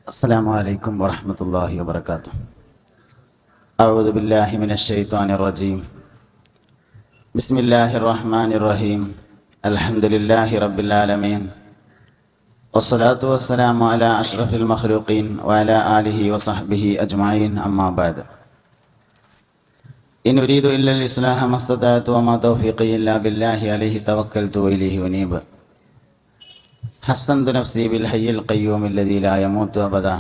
السلام عليكم ورحمة الله وبركاته. أعوذ بالله من الشيطان الرجيم. بسم الله الرحمن الرحيم. الحمد لله رب العالمين، والصلاة والسلام على أشرف المخلوقين وعلى آله وصحبه أجمعين، أما بعد. إن أريد إلا الإصلاح ما استطعت وما توفيقي إلا بالله عليه توكلت وإليه أنيب. حسنت نفسي بالحي القيوم الذي لا يموت أبدا،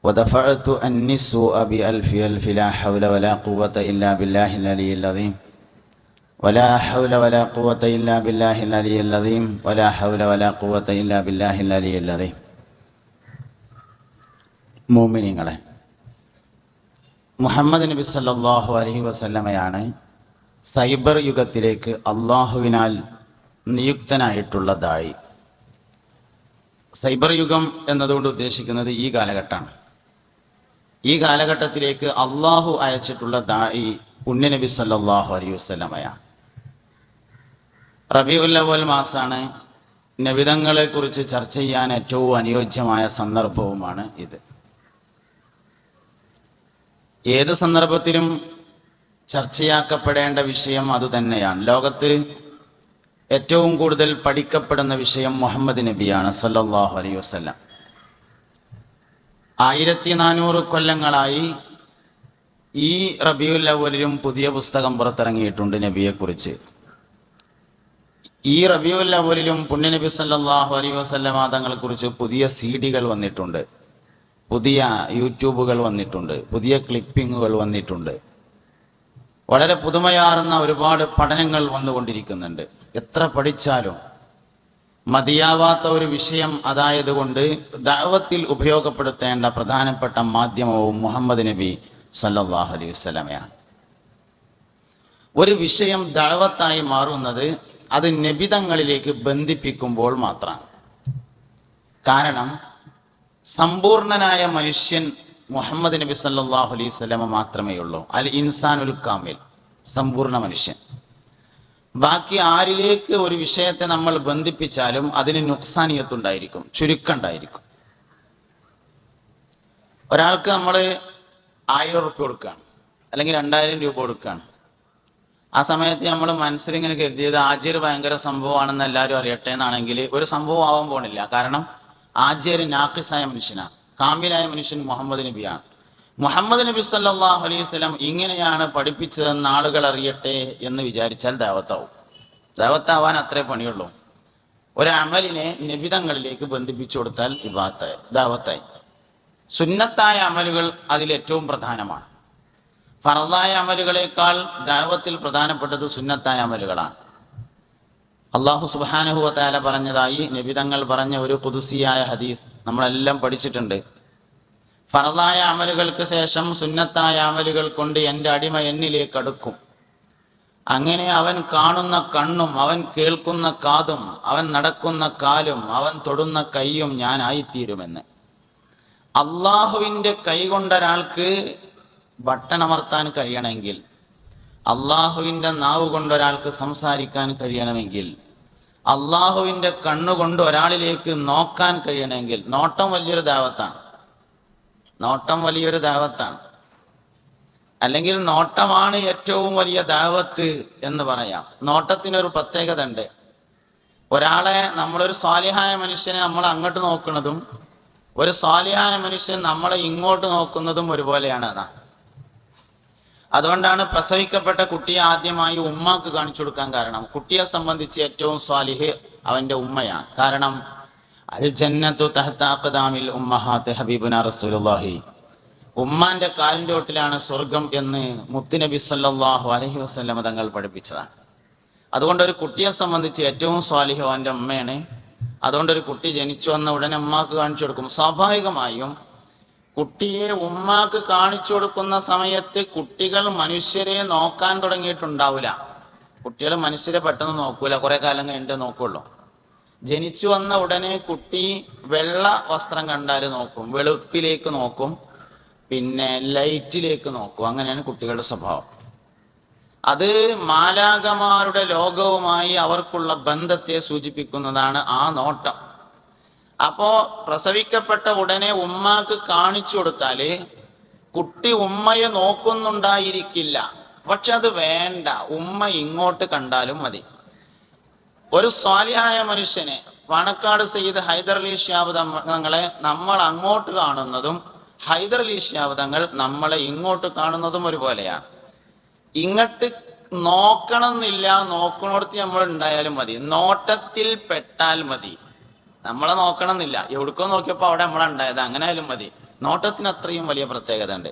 ودفعت عني السوء بألف ألف، لا حول ولا قوة إلا بالله العلي العظيم، ولا حول ولا قوة إلا بالله العلي العظيم، ولا حول ولا قوة إلا بالله العلي العظيم. മുഅ്മിനീങ്ങളെ, മുഹമ്മദ് നബി സല്ലല്ലാഹു അലൈഹി വസല്ലമയാണ് സൈബർ യുഗത്തിലേക്ക് അള്ളാഹുവിനാൽ നിയുക്തനായിട്ടുള്ള ദാഴി. സൈബർ യുഗം എന്നതുകൊണ്ട് ഉദ്ദേശിക്കുന്നത് ഈ കാലഘട്ടമാണ്. ഈ കാലഘട്ടത്തിലേക്ക് അള്ളാഹു അയച്ചിട്ടുള്ള ദാഴി പുണ്യനബി സല്ലല്ലാഹു അലൈഹി വസല്ലമയാണ്. റബീഉൽ അവ്വൽ മാസമാണ്. നബിതങ്ങളെ കുറിച്ച് ചർച്ച ചെയ്യാൻ ഏറ്റവും അനുയോജ്യമായ സന്ദർഭവുമാണ് ഇത്. ഏത് സന്ദർഭത്തിലും ചർച്ചയാക്കപ്പെടേണ്ട വിഷയം അതുതന്നെയാണ്. ലോകത്ത് ഏറ്റവും കൂടുതൽ പഠിക്കപ്പെടുന്ന വിഷയം മുഹമ്മദ് നബിയാണ് സല്ലല്ലാഹു അലൈഹി വസല്ലം. 1400 കൊല്ലങ്ങളായി ഈ റബീഉൽ അവ്വലിലും പുതിയ പുസ്തകം പുറത്തിറങ്ങിയിട്ടുണ്ട് നബിയെക്കുറിച്ച്. ഈ റബീഉൽ അവ്വലിലും പുണ്യനബി സല്ലല്ലാഹു അലൈഹി വസല്ലം തങ്ങളെക്കുറിച്ച് പുതിയ സീഡികൾ വന്നിട്ടുണ്ട്, പുതിയ യൂട്യൂബുകൾ വന്നിട്ടുണ്ട്, പുതിയ ക്ലിപ്പിങ്ങുകൾ വന്നിട്ടുണ്ട്. വളരെ പുതുമയാർന്ന ഒരുപാട് പഠനങ്ങൾ വന്നുകൊണ്ടിരിക്കുന്നുണ്ട്. എത്ര പഠിച്ചാലും മതിയാവാത്ത ഒരു വിഷയം അതായതുകൊണ്ട് ദഅവത്തിൽ ഉപയോഗപ്പെടുത്തേണ്ട പ്രധാനപ്പെട്ട മാധ്യമവും മുഹമ്മദ് നബി സല്ലല്ലാഹു അലൈഹി വസല്ലമയാണ്. ഒരു വിഷയം ദഅവത്തായി മാറുന്നത് അത് നബിതങ്ങളിലേക്ക് ബന്ധിപ്പിക്കുമ്പോൾ മാത്രമാണ്. കാരണം സമ്പൂർണനായ മനുഷ്യൻ മുഹമ്മദ് നബി സല്ലല്ലാഹു അലൈഹി വസല്ലമ മാത്രമേ ഉള്ളൂ. അൽ ഇൻസാനുൽ കാമിൽ, സമ്പൂർണ്ണ മനുഷ്യൻ. ബാക്കി ആരിലേക്ക് ഒരു വിഷയത്തെ നമ്മൾ ബന്ധിപ്പിച്ചാലും അതിന് നുക്സാനിയത്തുണ്ടായിരിക്കും, ചുരുക്കമുണ്ടായിരിക്കും. ഒരാൾക്ക് നമ്മൾ 1000 രൂപ കൊടുക്കുകയാണ്, അല്ലെങ്കിൽ 2000 രൂപ കൊടുക്കുകയാണ്. ആ സമയത്ത് നമ്മൾ മനസ്സിലിങ്ങനെ കരുതിയത് ആജിർ ഭയങ്കര സംഭവമാണെന്ന് എല്ലാവരും അറിയട്ടെ എന്നാണെങ്കിൽ ഒരു സംഭവം ആവാൻ പോണില്ല. കാരണം ആജിർ നാഖിസായ മനുഷ്യനാണ്, കാമിലായ മനുഷ്യൻ മുഹമ്മദ് നബിയാണ്. മുഹമ്മദ് നബി സല്ലല്ലാഹു അലൈഹി വസല്ലം ഇങ്ങനെയാണ് പഠിപ്പിച്ചതെന്ന് ആളുകൾ അറിയട്ടെ എന്ന് വിചാരിച്ചാൽ ദഅവത്താവും. ദഅവത്താവാൻ അത്രേ പണിയുള്ളൂ. ഒരു അമലിനെ നബിതങ്ങളിലേക്ക് ബന്ധിപ്പിച്ചു കൊടുത്താൽ ഇബാദത്തായി, ദഅവത്തായി. സുന്നത്തായ അമലുകൾ അതിലേറ്റവും പ്രധാനമാണ്. ഫർളായ അമലുകളെക്കാൾ ദഅവത്തിൽ പ്രധാനപ്പെട്ടത് സുന്നത്തായ അമലുകളാണ്. അല്ലാഹു സുബ്ഹാനഹു വ തആല പറഞ്ഞതായി നബിതങ്ങൾ പറഞ്ഞ ഒരു ഖുദ്സിയായ ഹദീസ് നമ്മളെല്ലാം പഠിച്ചിട്ടുണ്ട്. ഫർളായ അമലുകൾക്ക് ശേഷം സുന്നത്തായ അമലുകൾ കൊണ്ട് എൻ്റെ അടിമ എന്നിലേക്ക് അടുക്കും. അങ്ങനെ അവൻ കാണുന്ന കണ്ണും അവൻ കേൾക്കുന്ന കാതും അവൻ നടക്കുന്ന കാലും അവൻ തൊടുന്ന കൈയും ഞാനായിത്തീരുമെന്ന്. അള്ളാഹുവിൻ്റെ കൈ കൊണ്ടൊരാൾക്ക് ബട്ടണമർത്താൻ കഴിയണമെങ്കിൽ, അള്ളാഹുവിൻ്റെ നാവ് കൊണ്ടൊരാൾക്ക് സംസാരിക്കാൻ കഴിയണമെങ്കിൽ, അള്ളാഹുവിൻ്റെ കണ്ണുകൊണ്ട് ഒരാളിലേക്ക് നോക്കാൻ കഴിയണമെങ്കിൽ, നോട്ടം വലിയൊരു ദഅവത്താണ്. നോട്ടം വലിയൊരു ദഅവത്താണ്. അല്ലെങ്കിൽ നോട്ടമാണ് ഏറ്റവും വലിയ ദഅവത്ത് എന്ന് പറയാം. നോട്ടത്തിനൊരു പ്രത്യേകത ഉണ്ട്. ഒരാളെ, നമ്മളൊരു സ്വാലിഹായ മനുഷ്യനെ നമ്മൾ അങ്ങോട്ട് നോക്കുന്നതും ഒരു സ്വാലിഹായ മനുഷ്യൻ നമ്മളെ ഇങ്ങോട്ട് നോക്കുന്നതും ഒരുപോലെയാണ്. അതുകൊണ്ടാണ് പ്രസവിക്കപ്പെട്ട കുട്ടിയെ ആദ്യമായി ഉമ്മാക്ക് കാണിച്ചു കൊടുക്കാൻ കാരണം. കുട്ടിയെ സംബന്ധിച്ച് ഏറ്റവും സ്വാലിഹ് അവന്റെ ഉമ്മയാണ്. കാരണം അൽ ജന്നത്തു തഹ്ത അഖ്ദാമിൽ ഉമ്മഹാത്ത് ഹബീബുനാ റസൂലുള്ളാഹി, ഉമ്മാന്റെ കാലിന്റെ ഓട്ടിലാണ് സ്വർഗം എന്ന് മുത്തുനബി സല്ലല്ലാഹു അലൈഹി വസല്ലം തങ്ങൾ പഠിപ്പിച്ചതാണ്. അതുകൊണ്ട് ഒരു കുട്ടിയെ സംബന്ധിച്ച് ഏറ്റവും സ്വാലിഹ് അവന്റെ ഉമ്മയാണ്. അതുകൊണ്ട് ഒരു കുട്ടി ജനിച്ചു വന്ന ഉടനെ ഉമ്മാക്ക് കാണിച്ചു കൊടുക്കും. സ്വാഭാവികമായും കുട്ടിയെ ഉമ്മാക്ക് കാണിച്ചു കൊടുക്കുന്ന സമയത്ത് കുട്ടികൾ മനുഷ്യരെ നോക്കാൻ തുടങ്ങിയിട്ടുണ്ടാവില്ല. കുട്ടികൾ മനുഷ്യരെ പെട്ടെന്ന് നോക്കൂല, കുറെ കാലം കഴിഞ്ഞിട്ട് നോക്കുള്ളൂ. ജനിച്ചു വന്ന ഉടനെ കുട്ടി വെള്ള വസ്ത്രം കണ്ടാൽ നോക്കും, വെളുപ്പിലേക്ക് നോക്കും, പിന്നെ ലൈറ്റിലേക്ക് നോക്കും. അങ്ങനെയാണ് കുട്ടികളുടെ സ്വഭാവം. അത് മാലാഖമാരുടെ ലോകവുമായി അവർക്കുള്ള ബന്ധത്തെ സൂചിപ്പിക്കുന്നതാണ് ആ നോട്ടം. അപ്പോ പ്രസവിക്കപ്പെട്ട ഉടനെ ഉമ്മാക്ക് കാണിച്ചു കൊടുത്താല് കുട്ടി ഉമ്മയെ നോക്കുന്നുണ്ടായിരിക്കില്ല. പക്ഷെ അത് വേണ്ട, ഉമ്മ ഇങ്ങോട്ട് കണ്ടാലും മതി. ഒരു സ്വാലിഹായ മനുഷ്യനെ, പാണക്കാട് സയ്യിദ് ഹൈദർ അലി ശിഹാബ് തങ്ങളെ നമ്മൾ അങ്ങോട്ട് കാണുന്നതും ഹൈദർ അലി ശിഹാബ് തങ്ങൾ നമ്മളെ ഇങ്ങോട്ട് കാണുന്നതും ഒരുപോലെയാണ്. ഇങ്ങോട്ട് നോക്കണം എന്നില്ല, നോക്കണോടത്ത് നമ്മൾ ഉണ്ടായാലും മതി, നോട്ടത്തിൽ പെട്ടാൽ മതി. നമ്മളെ നോക്കണം എന്നില്ല, എവിടേക്കോ നോക്കിയപ്പോ അവിടെ നമ്മളുണ്ടായത്, അങ്ങനെ ആയാലും മതി. നോട്ടത്തിന് അത്രയും വലിയ പ്രത്യേകത ഉണ്ട്.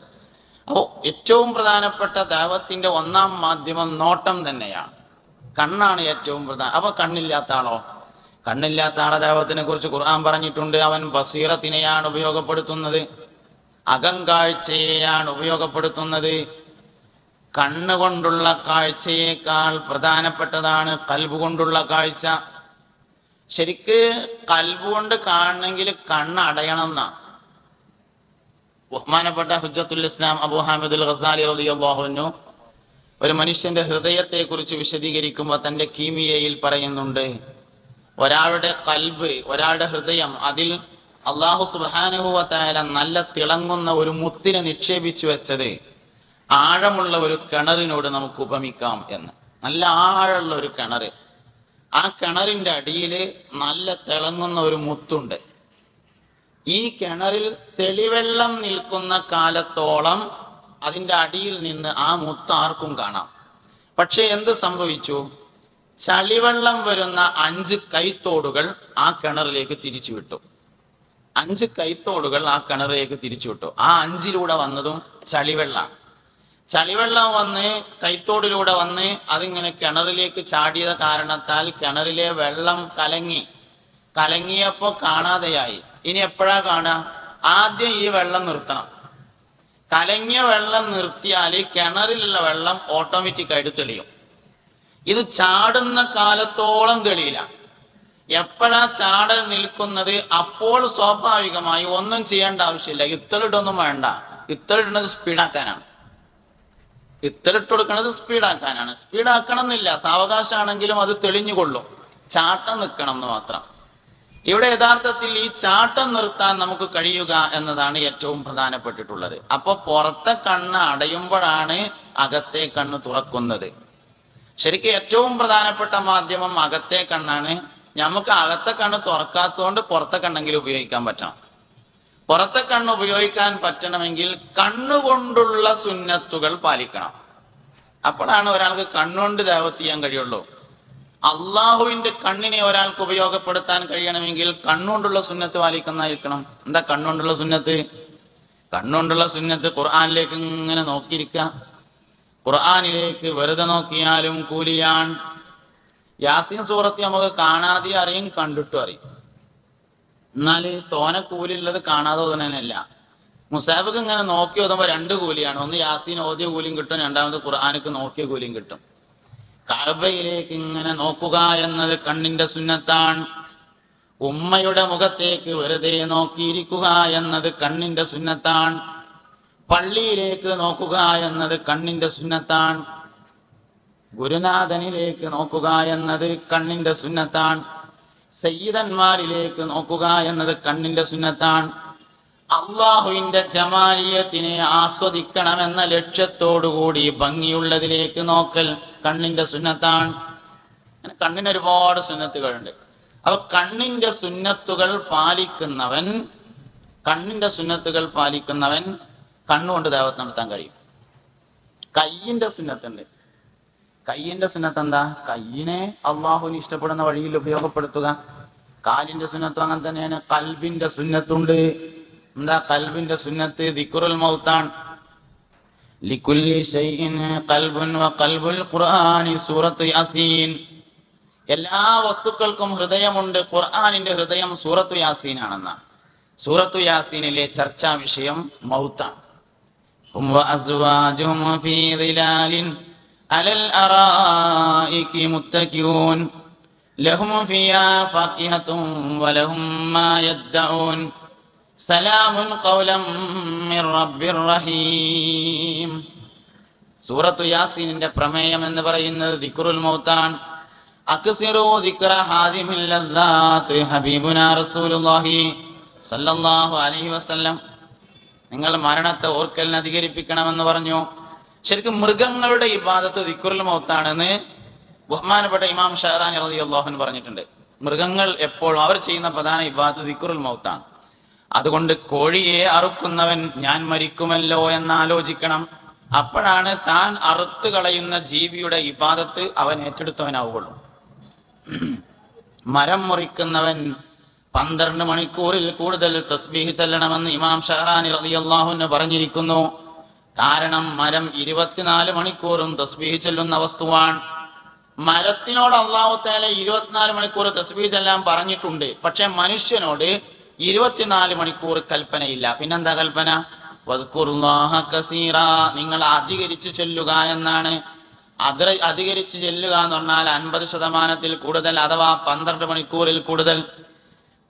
അപ്പോ ഏറ്റവും പ്രധാനപ്പെട്ട ദഅവത്തിന്റെ ഒന്നാം മാധ്യമം നോട്ടം തന്നെയാണ്. കണ്ണാണ് ഏറ്റവും പ്രധാനം. അപ്പൊ കണ്ണില്ലാത്ത ആളോ? കണ്ണില്ലാത്ത ആളെ ദഅവത്തിനെ കുറിച്ച് ഖുർആൻ പറഞ്ഞിട്ടുണ്ട്. അവൻ ബസീറത്തിനെയാണ് ഉപയോഗപ്പെടുത്തുന്നത്, അകംകാഴ്ചയെയാണ് ഉപയോഗപ്പെടുത്തുന്നത്. കണ്ണുകൊണ്ടുള്ള കാഴ്ചയേക്കാൾ പ്രധാനപ്പെട്ടതാണ് കൽബ് കൊണ്ടുള്ള കാഴ്ച. ശരിക്ക് കൽബ് കൊണ്ട് കാണണമെങ്കിൽ കണ്ണ് അടയണം എന്നാണ്. ബഹുമാനപ്പെട്ട ഹുജ്ജത്തുൽ ഇസ്ലാം അബൂ ഹാമിദുൽ ഗസാലി റളിയല്ലാഹു അൻഹു ഒരു മനുഷ്യന്റെ ഹൃദയത്തെക്കുറിച്ച് വിശദീകരിക്കുമ്പോൾ തന്റെ കീമിയയിൽ പറയുന്നുണ്ട്, ഒരാളുടെ കൽബ്, ഒരാളുടെ ഹൃദയം, അതിൽ അല്ലാഹു സുബ്ഹാനഹു വ തആല നല്ല തിളങ്ങുന്ന ഒരു മുത്തിനെ നിക്ഷേപിച്ചു വെച്ചത് ആഴമുള്ള ഒരു കിണറിനോട് നമുക്ക് ഉപമിക്കാം എന്ന്. നല്ല ആഴമുള്ള ഒരു കിണർ, ആ കിണറിന്റെ അടിയിൽ നല്ല തിളങ്ങുന്ന ഒരു മുത്തുണ്ട്. ഈ കിണറിൽ തെളിവെള്ളം നിൽക്കുന്ന കാലത്തോളം അതിന്റെ അടിയിൽ നിന്ന് ആ മുത്ത് ആർക്കും കാണാം. പക്ഷെ എന്ത് സംഭവിച്ചു? ചളിവെള്ളം വരുന്ന 5 കൈത്തോടുകൾ ആ കിണറിലേക്ക് തിരിച്ചുവിട്ടു. 5 കൈത്തോടുകൾ ആ കിണറിലേക്ക് തിരിച്ചുവിട്ടു. ആ 5ലൂടെ വന്നതും ചളിവെള്ളമാണ്. ചളിവെള്ളം വന്ന് കൈത്തോടിലൂടെ വന്ന് അതിങ്ങനെ കിണറിലേക്ക് ചാടിയത് കാരണത്താൽ കിണറിലെ വെള്ളം കലങ്ങിയപ്പോ കാണാതെയായി. ഇനി എപ്പോഴാ കാണുക? ആദ്യം ഈ വെള്ളം നിർത്തണം. കലങ്ങിയ വെള്ളം നിർത്തിയാൽ കിണറിലുള്ള വെള്ളം ഓട്ടോമാറ്റിക്കായിട്ട് തെളിയും. ഇത് ചാടുന്ന കാലത്തോളം തെളിയില്ല. എപ്പോഴാ ചാടൽ നിൽക്കുന്നത്? അപ്പോൾ സ്വാഭാവികമായി ഒന്നും ചെയ്യേണ്ട ആവശ്യമില്ല, ഇത്തലിട്ടൊന്നും വേണ്ട. ഇത്തലിടുന്നത് സ്പീഡാക്കാനാണ്. ഇത്തലിട്ട് കൊടുക്കുന്നത് സ്പീഡാക്കാനാണ്. സ്പീഡാക്കണം എന്നില്ല, സാവകാശമാണെങ്കിലും അത് തെളിഞ്ഞുകൊള്ളും. ചാട്ടം നിൽക്കണം എന്ന് മാത്രം. ഇവിടെ യഥാർത്ഥത്തിൽ ഈ ചാട്ടം നിർത്താൻ നമുക്ക് കഴിയുക എന്നതാണ് ഏറ്റവും പ്രധാനപ്പെട്ടിട്ടുള്ളത്. അപ്പൊ പുറത്തെ കണ്ണ് അടയുമ്പോഴാണ് അകത്തെ കണ്ണ് തുറക്കുന്നത്. ശരിക്കും ഏറ്റവും പ്രധാനപ്പെട്ട മാധ്യമം അകത്തെ കണ്ണാണ്. നമുക്ക് അകത്തെ കണ്ണ് തുറക്കാത്തതുകൊണ്ട് പുറത്തെ കണ്ണെങ്കിലും ഉപയോഗിക്കാൻ പറ്റണം. പുറത്തെ കണ്ണ് ഉപയോഗിക്കാൻ പറ്റണമെങ്കിൽ കണ്ണുകൊണ്ടുള്ള സുന്നത്തുകൾ പാലിക്കണം. അപ്പോഴാണ് ഒരാൾക്ക് കണ്ണുകൊണ്ട് ദഅവത്ത് ചെയ്യാൻ കഴിയുള്ളൂ. അള്ളാഹുവിന്റെ കണ്ണിനെ ഒരാൾക്ക് ഉപയോഗപ്പെടുത്താൻ കഴിയണമെങ്കിൽ കണ്ണുകൊണ്ടുള്ള സുന്നത്ത് പാലിക്കുന്നതായിരിക്കണം. എന്താ കണ്ണുകൊണ്ടുള്ള സുന്നത്ത്? കണ്ണുകൊണ്ടുള്ള സുന്നത്ത് ഖുർആനിലേക്ക് ഇങ്ങനെ നോക്കിയിരിക്കുക. ഖുർആനിലേക്ക് വെറുതെ നോക്കിയാലും കൂലിയാണ്. യാസീൻ സൂറത്ത് നമുക്ക് കാണാതെ അറിയും, കണ്ടിട്ടും അറിയും. എന്നാൽ തോനെ കൂലിയുള്ളത് കാണാതെ ഓതുന്നതിനല്ല. മുസാഫിക്ക് ഇങ്ങനെ നോക്കി ഓതുമ്പോൾ 2 കൂലിയാണ്. ഒന്ന് യാസീൻ ഓതിയ കൂലിയും കിട്ടും, രണ്ടാമത് ഖുർആനിക്ക് നോക്കിയ കൂലിയും കിട്ടും. കഅബയിലേക്ക് ഇങ്ങനെ നോക്കുക എന്നത് കണ്ണിന്റെ സുന്നത്താണ്. ഉമ്മയുടെ മുഖത്തേക്ക് വെറുതെ നോക്കിയിരിക്കുക എന്നത് കണ്ണിന്റെ സുന്നത്താണ്. പള്ളിയിലേക്ക് നോക്കുക എന്നത് കണ്ണിന്റെ സുന്നത്താണ്. ഗുരുനാഥനിലേക്ക് നോക്കുക എന്നത് കണ്ണിന്റെ സുന്നത്താണ്. സയ്യിദന്മാരിലേക്ക് നോക്കുക എന്നത് കണ്ണിന്റെ സുന്നത്താണ്. അള്ളാഹുവിന്റെ ജമാലിയത്തിനെ ആസ്വദിക്കണമെന്ന ലക്ഷ്യത്തോടുകൂടി ഭംഗിയുള്ളതിലേക്ക് നോക്കൽ കണ്ണിന്റെ സുന്നത്താണ്. കണ്ണിന് ഒരുപാട് സുന്നത്തുകളുണ്ട്. അപ്പൊ കണ്ണിന്റെ സുന്നത്തുകൾ പാലിക്കുന്നവൻ കണ്ണുകൊണ്ട് ദഅവത്ത് നടത്താൻ കഴിയും. കയ്യിന്റെ സുന്നത്തുണ്ട്. കയ്യിന്റെ സുന്നത്ത് എന്താ? കയ്യിനെ അള്ളാഹുവിന് ഇഷ്ടപ്പെടുന്ന വഴിയിൽ ഉപയോഗപ്പെടുത്തുക. കാലിന്റെ സുന്നത്തും അങ്ങനെ തന്നെയാണ്. കൽബിന്റെ സുന്നത്തുണ്ട്. എന്താ കൽബിന്റെ സുന്നത്ത്? ദിക്റുൽ മൗത്താണ്. ലികുല്ലി ശൈഇൻ ഖൽബുൻ വ ഖൽബുൽ ഖുർആനി സൂറത്തു യാസീൻ. എല്ലാ വസ്തുക്കൾക്കും ഹൃദയമുണ്ട്. ഖുർആനിന്റെ ഹൃദയം സൂറത്തു യാസീനാണെന്നാണ്. സൂറത്തു യാസീനിലെ ചർച്ചാ വിഷയം മൗത്താണ്. ഹും വ അസ്വാജുഹും ഫീ ദിലാലിൻ അലൽ അറായികി മുത്തഖിഊൻ ലഹും ഫിയാ ഫാകിഹത്തുൻ വലഹും മാ യദ്ദഊൻ സലാമുൻ ഖൗലം മിർ റബ്ബിർ റഹീം. സൂറത്തു യാസീനിന്റെ പ്രമേയം എന്ന് പറയുന്നത് ദിക്റുൽ മൗത്താണ്. അക്സിറൂ ദിക്റ ഹാദിമിൽ ലദ്ദാത്ത് ഹബീബുനാ റസൂലുള്ളാഹി സല്ലല്ലാഹു അലൈഹി വസല്ലം. നിങ്ങൾ മരണത്തെ ഓർക്കലിനെ അധികരിപ്പിക്കണമെന്ന് പറഞ്ഞു. ശരിക്കും മൃഗങ്ങളുടെ ഇബാദത്ത് ദിക്റുൽ മൗത്താണെന്ന് ബഹുമാനപ്പെട്ട ഇമാം ഷഹറാനി റളിയല്ലാഹു അൻഹു പറഞ്ഞിട്ടുണ്ട്. മൃഗങ്ങൾ എപ്പോഴും അവർ ചെയ്യുന്ന പ്രധാന ഇബാദത്ത് ദിക്റുൽ മൗത്താണ്. അതുകൊണ്ട് കോഴിയെ അറുക്കുന്നവൻ ഞാൻ മരിക്കുമല്ലോ എന്നാലോചിക്കണം. അപ്പോഴാണ് താൻ അറുത്ത് കളയുന്ന ജീവിയുടെ ഇബാദത്ത് അവൻ ഏറ്റെടുത്തവനാവുകയുള്ളൂ. മരം മുറിക്കുന്നവൻ 12 മണിക്കൂറിൽ കൂടുതൽ തസ്ബീഹ് ചൊല്ലണമെന്ന് ഇമാം ഷഹറാനി റളിയല്ലാഹു അൻഹു പറഞ്ഞിരിക്കുന്നു. കാരണം മരം 24 മണിക്കൂറും തസ്ബീഹ് ചൊല്ലുന്ന വസ്തുവാണ്. മരത്തിനോട് അല്ലാഹു തആല 24 മണിക്കൂർ തസ്ബീഹ് ചൊല്ലാൻ പറഞ്ഞിട്ടുണ്ട്. പക്ഷെ മനുഷ്യനോട് 24 മണിക്കൂർ കൽപ്പനയില്ല. പിന്നെന്താ കൽപ്പന? വദ്കുറുല്ലാഹ കസീറ, നിങ്ങൾ അധികരിച്ച് ചൊല്ലുക എന്നാണ്. അധികരിച്ച് ചെല്ലുക എന്ന് പറഞ്ഞാൽ 50% കൂടുതൽ, അഥവാ 12 മണിക്കൂറിൽ കൂടുതൽ.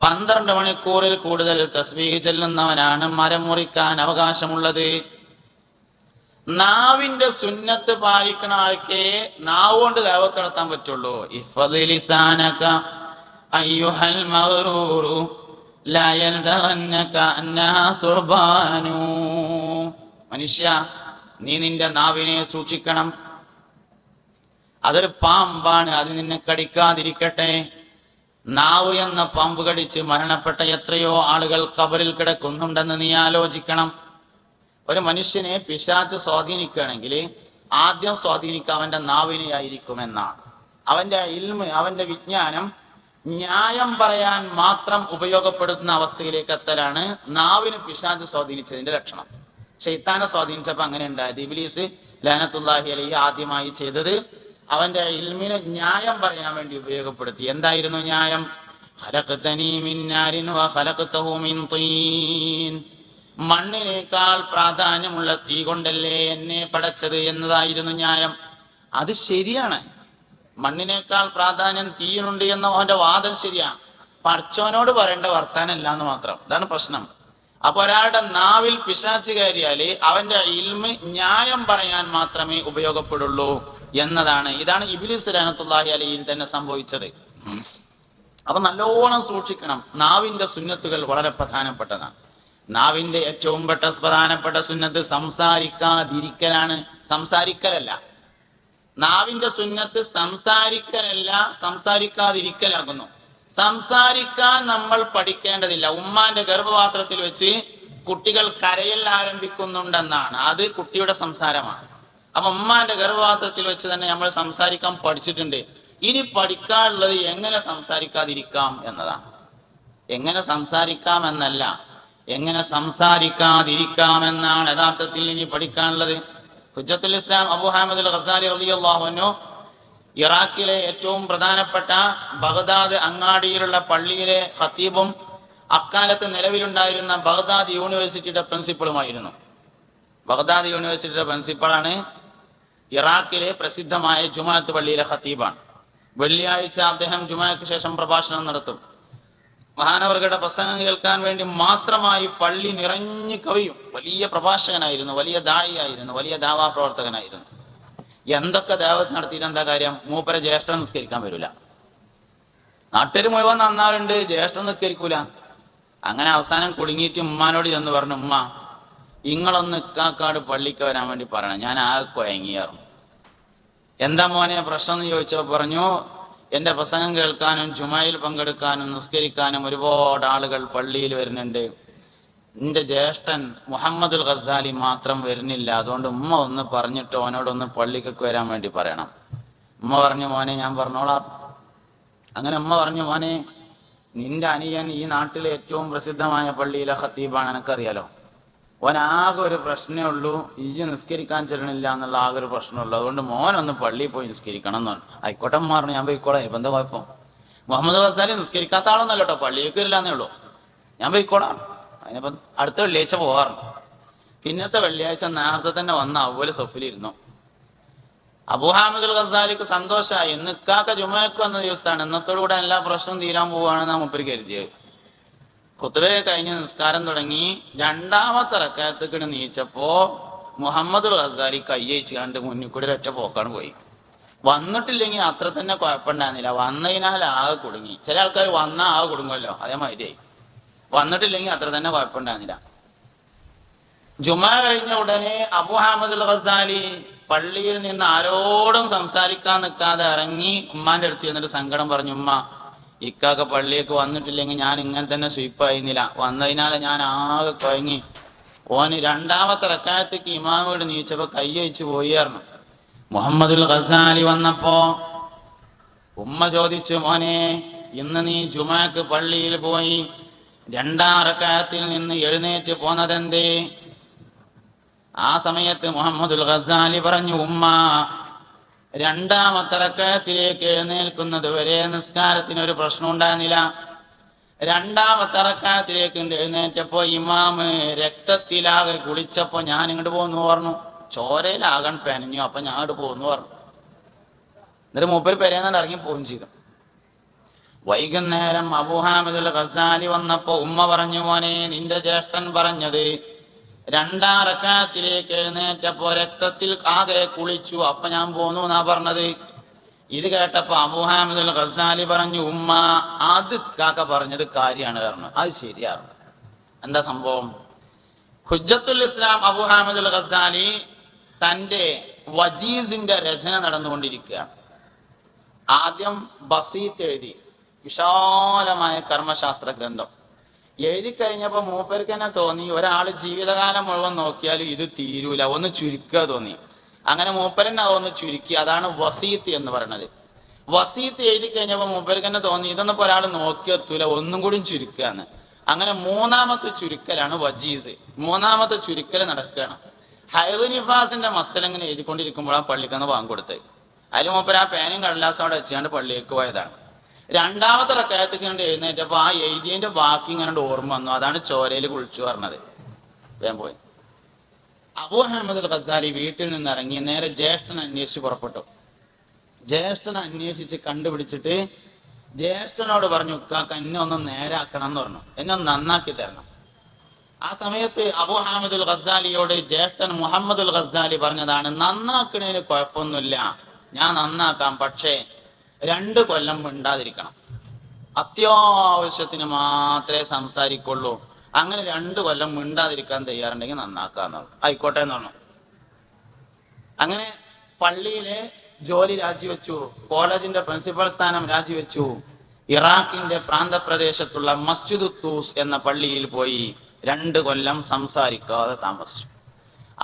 12 മണിക്കൂറിൽ കൂടുതൽ തസ്ബീഹ് ചെല്ലുന്നവനാണ് മരം മുറിക്കാൻ അവകാശമുള്ളത്. നാവിന്റെ സുന്നത്ത് പാലിക്കുന്ന ആൾക്കേ നാവ് കൊണ്ട് ദഅവത്ത് നടത്താൻ പറ്റുള്ളൂ. ഇഫ്ദ് ലിസാനക അയ്യുഹൽ മഗ്റൂറു ലാ യൽദഗന്നക അന്നഹാ സുർബാനു. മനുഷ്യ, നീ നിന്റെ നാവിനെ സൂക്ഷിക്കണം. അതൊരു പാമ്പാണ്, അത് നിന്നെ കടിക്കാതിരിക്കട്ടെ. നാവ് എന്ന പാമ്പ് കടിച്ച് മരണപ്പെട്ട എത്രയോ ആളുകൾ ഖബറിൽ കിടക്കുന്നുണ്ടെന്ന് നീ ആലോചിക്കണം. ഒരു മനുഷ്യനെ പിശാച് സ്വാധീനിക്കുകയാണെങ്കിൽ ആദ്യം സ്വാധീനിക്കുക അവന്റെ നാവിനെയായിരിക്കുമെന്നാണ്. അവന്റെ ഇൽമ്, അവന്റെ വിജ്ഞാനം ന്യായം പറയാൻ മാത്രം ഉപയോഗപ്പെടുത്തുന്ന അവസ്ഥയിലേക്ക് എത്തലാണ് നാവിന് പിശാച് സ്വാധീനിച്ചതിന്റെ ലക്ഷണം. ശൈത്താനെ സ്വാധീനിച്ചപ്പോ അങ്ങനെ ഉണ്ടായത്. ഇബ്ലീസ് ലഅനത്തുല്ലാഹി അലൈഹി ആദ്യമായി ചെയ്തത് അവന്റെ ഇൽമിനെ ന്യായം പറയാൻ വേണ്ടി ഉപയോഗപ്പെടുത്തി. എന്തായിരുന്നു ന്യായം? ഖലഖതനീ മിൻ നാരിൻ വ ഖലഖതഹു മിൻ തീൻ, മണ്ണിനേക്കാൾ പ്രാധാന്യമുള്ള തീ കൊണ്ടല്ലേ എന്നെ പടച്ചത് എന്നതായിരുന്നു ന്യായം. അത് ശരിയാണ്, മണ്ണിനേക്കാൾ പ്രാധാന്യം തീയിനുണ്ട് എന്ന അവന്റെ വാദം ശരിയാണ്. പടച്ചോനോട് പറയേണ്ട വർത്താനല്ല എന്ന് മാത്രം. ഇതാണ് പ്രശ്നം. അപ്പൊ ഒരാളുടെ നാവിൽ പിശാച് കയറിയാല് അവന്റെ ഇൽമ് ന്യായം പറയാൻ മാത്രമേ ഉപയോഗപ്പെടുള്ളൂ എന്നതാണ്. ഇതാണ് ഇബ്ലീസ് ലഅനത്തുല്ലാഹി അലൈഹിൽ തന്നെ സംഭവിച്ചത്. അപ്പൊ നല്ലോണം സൂക്ഷിക്കണം. നാവിന്റെ സുന്നത്തുകൾ വളരെ പ്രധാനപ്പെട്ടതാണ്. നാവിന്റെ ഏറ്റവും പ്രധാനപ്പെട്ട സുന്നത്ത് സംസാരിക്കാതിരിക്കലാണ്, സംസാരിക്കലല്ല. നാവിന്റെ സുന്നത്ത് സംസാരിക്കലല്ല, സംസാരിക്കാതിരിക്കലാകുന്നു. സംസാരിക്കാൻ നമ്മൾ പഠിക്കേണ്ടതില്ല. ഉമ്മാന്റെ ഗർഭപാത്രത്തിൽ വെച്ച് കുട്ടികൾ കരയൽ ആരംഭിക്കുന്നുണ്ടെന്നാണ്. അത് കുട്ടിയുടെ സംസാരമാണ്. അപ്പൊ ഉമ്മാന്റെ ഗർഭപാത്രത്തിൽ വെച്ച് തന്നെ നമ്മൾ സംസാരിക്കാൻ പഠിച്ചിട്ടുണ്ട്. ഇനി പഠിക്കാനുള്ളത് എങ്ങനെ സംസാരിക്കാതിരിക്കാം എന്നതാണ്. എങ്ങനെ സംസാരിക്കാം എന്നല്ല, എങ്ങനെ സംസാരിക്കാതിരിക്കാമെന്നാണ് യഥാർത്ഥത്തിൽ ഇനി പഠിക്കാനുള്ളത്. ഹുജ്ജത്തുൽ ഇസ്ലാം അബൂ ഹാമിദ് അൽ ഗസാലി റളിയല്ലാഹു അൻഹു ഇറാഖിലെ ഏറ്റവും പ്രധാനപ്പെട്ട ബഗ്ദാദ് അങ്ങാടിയിലുള്ള പള്ളിയിലെ ഖത്തീബും അക്കാലത്ത് നിലവിലുണ്ടായിരുന്ന ബഗ്ദാദ് യൂണിവേഴ്സിറ്റിയുടെ പ്രിൻസിപ്പളുമായിരുന്നു. ബഗ്ദാദ് യൂണിവേഴ്സിറ്റിയുടെ പ്രിൻസിപ്പളാണ് ഇറാഖിലെ പ്രസിദ്ധമായ ജുമുഅത്ത് പള്ളിയിലെ ഖത്തീബാണ്. വെള്ളിയാഴ്ച അദ്ദേഹം ജുമുഅക്ക് ശേഷം പ്രഭാഷണം നടത്തും. മഹാനവറുകളുടെ പ്രസംഗം കേൾക്കാൻ വേണ്ടി മാത്രമായി പള്ളി നിറഞ്ഞു കവിയും. വലിയ പ്രഭാഷകനായിരുന്നു, വലിയ ദായിയായിരുന്നു, വലിയ ദാവാ പ്രവർത്തകനായിരുന്നു. എന്തൊക്കെ ദാവത്ത് നടത്തിയിട്ട് എന്താ കാര്യം? മൂപ്പരെ ജ്യേഷ്ഠൻ നിസ്കരിക്കാൻ വരില്ല. നാട്ടുകാർ മുഴുവൻ നന്നാറുണ്ട്, ജ്യേഷ്ഠൻ നിസ്കരിക്കൂല. അങ്ങനെ അവസാനം കുടുങ്ങിയിട്ട് ഉമ്മാനോട് ചെന്ന് പറഞ്ഞു, ഉമ്മ ഇങ്ങളൊന്ന് ഇക്കാക്കാട് പള്ളിക്ക് വരാൻ വേണ്ടി പറയണം, ഞാൻ ആകെ കുഴങ്ങിയാറും. എന്താ മോനെ പ്രശ്നം എന്ന് ചോദിച്ചപ്പോൾ പറഞ്ഞു, എന്റെ പ്രസംഗം കേൾക്കാനും ജുമയിൽ പങ്കെടുക്കാനും നിസ്കരിക്കാനും ഒരുപാട് ആളുകൾ പള്ളിയിൽ വരുന്നുണ്ട്. എന്റെ ജ്യേഷ്ഠൻ മുഹമ്മദുൽ ഗസാലി മാത്രം വരുന്നില്ല. അതുകൊണ്ട് ഉമ്മ ഒന്ന് പറഞ്ഞിട്ട് അവനോടൊന്ന് പള്ളിക്കൊക്കെ വരാൻ വേണ്ടി പറയണം. ഉമ്മ പറഞ്ഞു, മോനെ ഞാൻ പറഞ്ഞോളാം. അങ്ങനെ ഉമ്മ പറഞ്ഞു, മോനെ നിന്റെ അനിയൻ ഈ നാട്ടിലെ ഏറ്റവും പ്രസിദ്ധമായ പള്ളിയിലെ ഖത്തീബാണ്, എനിക്കറിയാലോ. ഓനാകെ ഒരു പ്രശ്നമേ ഉള്ളൂ, ഇജ്ജ് നിസ്കരിക്കാൻ ചെല്ലണില്ല എന്നുള്ള ആകെ ഒരു പ്രശ്നമുള്ളൂ. അതുകൊണ്ട് മോനൊന്ന് പള്ളിയിൽ പോയി നിസ്കരിക്കണം എന്നാണ്. ആയിക്കോട്ടെ ഉമ്മ പറഞ്ഞു, ഞാൻ പോയിക്കോളാം, ഇപ്പം എന്താ കുഴപ്പം? മുഹമ്മദ് ഗസാലി നിസ്കരിക്കാത്ത ആളൊന്നല്ല കേട്ടോ, പള്ളിയിൽ കയറില്ലാന്നേ ഉള്ളൂ, ഞാൻ പോയിക്കോളാം. അതിനിപ്പം അടുത്ത വെള്ളിയാഴ്ച പോകാറുണ്ട്. പിന്നത്തെ വെള്ളിയാഴ്ച നേരത്തെ തന്നെ വന്ന അവല് സൊഫിലിരുന്നു. അബൂ ഹാമിദ് അൽ ഗസാലിക്ക് സന്തോഷമായി. ഇന്ന് ഇക്കാക്ക ജുമഅക്ക് വന്ന ദിവസമാണ്, ഇന്നത്തോടുകൂടെ എല്ലാ പ്രശ്നവും തീരാൻ പോവുകയാണെന്ന് മൂപ്പര് കരുതിയത്. ഖുത്ബ കഴിഞ്ഞ് നിസ്കാരം തുടങ്ങി. രണ്ടാമത്തെ റക്അത്തേക്ക് നീച്ചപ്പോ മുഹമ്മദ് അൽ ഗസാലി കയ്യച്ച് കണ്ട് മുന്നിൽ കൂടി ഒറ്റ പോക്കാണ് പോയി. വന്നിട്ടില്ലെങ്കിൽ അത്ര തന്നെ കുഴപ്പമുണ്ടായിരുന്നില്ല. വന്നതിനാൽ ആകെ കുടുങ്ങി. ചില ആൾക്കാർ വന്നാൽ ആകെ കുടുങ്ങുമല്ലോ, അതേമാതിരിയായി. വന്നിട്ടില്ലെങ്കിൽ അത്ര തന്നെ കുഴപ്പമുണ്ടായിരുന്നില്ല. ജുമാ കഴിഞ്ഞ ഉടനെ അബൂ ഹാമിദ് അൽ ഗസാലി പള്ളിയിൽ നിന്ന് ആരോടും സംസാരിക്കാൻ നിൽക്കാതെ ഇറങ്ങി ഉമ്മാന്റെ അടുത്ത് ചെന്നിട്ട് സങ്കടം പറഞ്ഞു, ഉമ്മ ഇക്കാക്ക പള്ളിയൊക്കെ വന്നിട്ടില്ലെങ്കിൽ ഞാൻ ഇങ്ങനെ തന്നെ സ്വീപ്പായിരുന്നില്ല, വന്നതിനാലെ ഞാൻ ആകെ കുഴങ്ങി. ഓന് രണ്ടാമത്തെ റക്അത്തേക്ക് ഇമാമോട് നീച്ചപ്പോ കൈയച്ചു പോയിരുന്നു. മുഹമ്മദുൽ ഗസാലി വന്നപ്പോ ഉമ്മ ചോദിച്ചു, മോനെ ഇന്ന് നീ ജുമാക്ക് പള്ളിയിൽ പോയി രണ്ടാം റക്അത്തിൽ നിന്ന് എഴുന്നേറ്റ് പോന്നതെന്തേ? ആ സമയത്ത് മുഹമ്മദുൽ ഗസാലി പറഞ്ഞു, ഉമ്മ രണ്ടാമത്തെ റക്അത്തിലേക്ക് എഴുന്നേൽക്കുന്നത് വരെ നിസ്കാരത്തിനൊരു പ്രശ്നം ഉണ്ടായിരുന്നില്ല. രണ്ടാമത്തെ റക്അത്തിലേക്ക് എഴുന്നേറ്റപ്പോ ഇമാമ് രക്തത്തിലാകെ കുളിച്ചപ്പോ ഞാൻ ഇങ്ങോട്ട് പോന്നു പറഞ്ഞു, ചോരയിലാകാൻ പെനഞ്ഞു, അപ്പൊ ഞാൻ ഇങ്ങോട്ട് പോന്നു പറഞ്ഞു. എന്നിട്ട് മൂപ്പര് പെരേന്നാണ്ട് ഇറങ്ങി പോവുകയും ചെയ്തു. വൈകുന്നേരം അബൂ ഹാമിദുൽ ഗസാലി വന്നപ്പോ ഉമ്മ പറഞ്ഞു, മോനെ നിന്റെ ജ്യേഷ്ഠൻ പറഞ്ഞത് രണ്ടാം റക്അത്തിലേക്ക് എഴുന്നേറ്റപ്പോ രക്തത്തിൽ ആകെ കുളിച്ചു, അപ്പൊ ഞാൻ പോന്നു എന്നാ പറഞ്ഞത്. ഇത് കേട്ടപ്പോ അബൂ ഹാമിദുൽ ഗസാലി പറഞ്ഞു, ഉമ്മ അത് കാക്ക പറഞ്ഞത് കാര്യമാണ് പറഞ്ഞു, അത് ശരിയാണ്. എന്താ സംഭവം? ഹുജ്ജത്തുൽ ഇസ്ലാം അബൂ ഹാമിദുൽ ഗസാലി തന്റെ വജീസിന്റെ രചന നടന്നുകൊണ്ടിരിക്കുകയാണ്. ആദ്യം ബസീത്ത് എഴുതി, വിശാലമായ കർമ്മശാസ്ത്ര ഗ്രന്ഥം എഴുതി കഴിഞ്ഞപ്പോ മൂപ്പർക്ക് തന്നെ തോന്നി, ഒരാള് ജീവിതകാലം മുഴുവൻ നോക്കിയാലും ഇത് തീരൂല, ഒന്ന് ചുരുക്കുക തോന്നി. അങ്ങനെ മൂപ്പരനെ ഒന്ന് ചുരുക്കി, അതാണ് വസീത്ത് എന്ന് പറയുന്നത്. വസീത്ത് എഴുതി കഴിഞ്ഞപ്പോ മൂപ്പർക്ക് തന്നെ തോന്നി, ഇതൊന്നും ഇപ്പൊ ഒരാൾ നോക്കിയെത്തൂല, ഒന്നും കൂടി ചുരുക്കുകയാണ്. അങ്ങനെ മൂന്നാമത്തെ ചുരുക്കലാണ് വജീസ്. മൂന്നാമത്തെ ചുരുക്കൽ നടക്കുകയാണ്. ഹൈദ് നിഫാസിന്റെ മസലങ്ങനെ എഴുതിക്കൊണ്ടിരിക്കുമ്പോഴാണ് പള്ളിക്കന്ന് വാങ്ങിക്കൊടുത്തത്. അതിൽ മൂപ്പര് ആ പേനും കടലാസും അവിടെ വെച്ചാണ്ട് പള്ളിയേക്ക് പോയതാണ്. രണ്ടാമത്തെ റക്അത്തേക്ക് കണ്ട് എഴുന്നേറ്റപ്പോ ആ എഴുതിയതിന്റെ ബാക്കി ഇങ്ങനെ ഓർമ്മ വന്നു, അതാണ് ചോരയിൽ കുളിച്ചു പറഞ്ഞത്. വേഗം പോയി. അബൂ ഹാമിദ് അൽ ഗസാലി വീട്ടിൽ നിന്ന് ഇറങ്ങി നേരെ ജ്യേഷ്ഠനെ അന്വേഷിച്ച് പുറപ്പെട്ടു. ജ്യേഷ്ഠനെ അന്വേഷിച്ച് കണ്ടുപിടിച്ചിട്ട് ജ്യേഷ്ഠനോട് പറഞ്ഞു, ഉക്കാക്ക എന്നെ ഒന്ന് നേരാക്കണം എന്ന് പറഞ്ഞു, എന്നെ ഒന്ന് നന്നാക്കി തരണം. ആ സമയത്ത് അബൂ ഹാമിദ് അൽ ഗസാലിയോട് ജ്യേഷ്ഠൻ മുഹമ്മദുൽ ഗസാലി പറഞ്ഞതാണ്, നന്നാക്കുന്നതിന് കുഴപ്പമൊന്നുമില്ല, ഞാൻ നന്നാക്കാം, പക്ഷേ 2 കൊല്ലം മിണ്ടാതിരിക്കണം, അത്യാവശ്യത്തിന് മാത്രമേ സംസാരിക്കുള്ളൂ. അങ്ങനെ 2 കൊല്ലം മിണ്ടാതിരിക്കാൻ തയ്യാറുണ്ടെങ്കിൽ നന്നാക്കാന്ന്. ആയിക്കോട്ടെ എന്ന് പറഞ്ഞു. അങ്ങനെ പള്ളിയിലെ ജോലി രാജിവെച്ചു, കോളേജിന്റെ പ്രിൻസിപ്പൽ സ്ഥാനം രാജിവെച്ചു. ഇറാഖിന്റെ പ്രാന്തപ്രദേശത്തുള്ള മസ്ജിദ് തൂസ് എന്ന പള്ളിയിൽ പോയി 2 കൊല്ലം സംസാരിക്കാതെ താമസിച്ചു.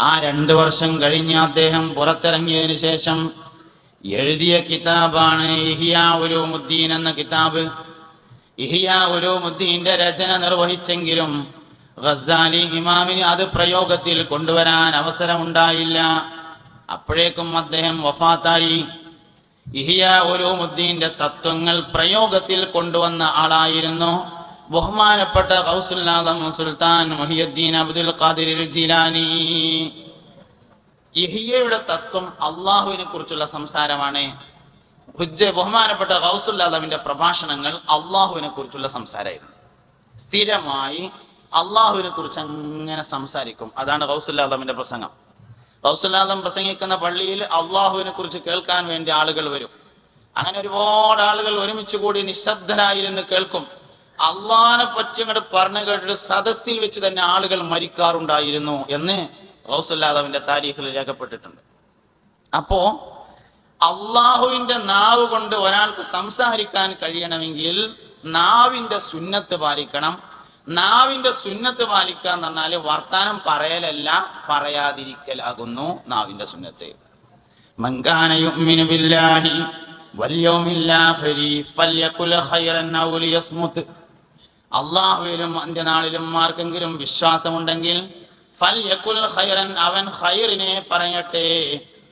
ആ 2 വർഷം കഴിഞ്ഞ് അദ്ദേഹം പുറത്തിറങ്ങിയതിനു ശേഷം എഴുതിയ കിതാബാണ് ഇഹ്യാ ഉലൂമുദ്ദീൻ എന്ന കിതാബ്. ഇഹ്യാ ഉലൂമുദ്ദീന്റെ രചന നിർവഹിച്ചെങ്കിലും ഗസാലി ഇമാമിന് അത് പ്രയോഗത്തിൽ കൊണ്ടുവരാൻ അവസരമുണ്ടായില്ല. അപ്പോഴേക്കും അദ്ദേഹം വഫാത്തായി. ഇഹ്യാ ഉലൂമുദ്ദീന്റെ തത്വങ്ങൾ പ്രയോഗത്തിൽ കൊണ്ടുവന്ന ആളായിരുന്നു ബഹുമാനപ്പെട്ട ഗൗസുൽ ആദം സുൽത്താൻ മുഹിയുദ്ദീൻ അബ്ദുൽ ഖാദിർ ജീലാനി. ഇഹ്യയുടെ തത്വം അള്ളാഹുവിനെ കുറിച്ചുള്ള സംസാരമാണ്. ബഹുമാനപ്പെട്ട ഗൗസുൽ ആദമിന്റെ പ്രഭാഷണങ്ങൾ അള്ളാഹുവിനെ കുറിച്ചുള്ള സംസാരമായിരുന്നു. സ്ഥിരമായി അള്ളാഹുവിനെ കുറിച്ച് അങ്ങനെ സംസാരിക്കും. അതാണ് ഗൗസുൽ ആദമിന്റെ പ്രസംഗം. ഗൗസുൽ ആദം പ്രസംഗിക്കുന്ന പള്ളിയിൽ അള്ളാഹുവിനെ കുറിച്ച് കേൾക്കാൻ വേണ്ടി ആളുകൾ വരും. അങ്ങനെ ഒരുപാട് ആളുകൾ ഒരുമിച്ച് കൂടി നിശബ്ദരായിരുന്ന് കേൾക്കും. അള്ളാഹിനെ പറ്റി അങ്ങോട്ട് പറഞ്ഞു കേട്ടിട്ട് സദസ്സിൽ വെച്ച് തന്നെ ആളുകൾ മരിക്കാറുണ്ടായിരുന്നു എന്ന് ഗൗസുൽ ആദമിന്റെ താരീഖിൽ രേഖപ്പെട്ടിട്ടുണ്ട്. അപ്പോ അള്ളാഹുവിന്റെ നാവ് കൊണ്ട് ഒരാൾക്ക് സംസാരിക്കാൻ കഴിയണമെങ്കിൽ നാവിന്റെ സുന്നത്ത് പാലിക്കണം. നാവിന്റെ സുന്നത്ത് പാലിക്കുക എന്ന് പറഞ്ഞാല് വർത്താനം പറയലല്ല, പറയാതിരിക്കലാകുന്നു നാവിന്റെ സുന്നത്ത്. മൻ കാന യുഅ്മിനു ബില്ലാഹി വൽ യൗമിൽ ആഖിരി ഫൽയഖുൽ ഖൈറൻ ഔ ലിയസ്മുത്. അള്ളാഹുവിലും അന്ത്യനാളിലും ആർക്കെങ്കിലും വിശ്വാസമുണ്ടെങ്കിൽ ഫൽയഖുൽ ഖൈറൻ, അവൻ ഖൈറിനെ പറയട്ടെ,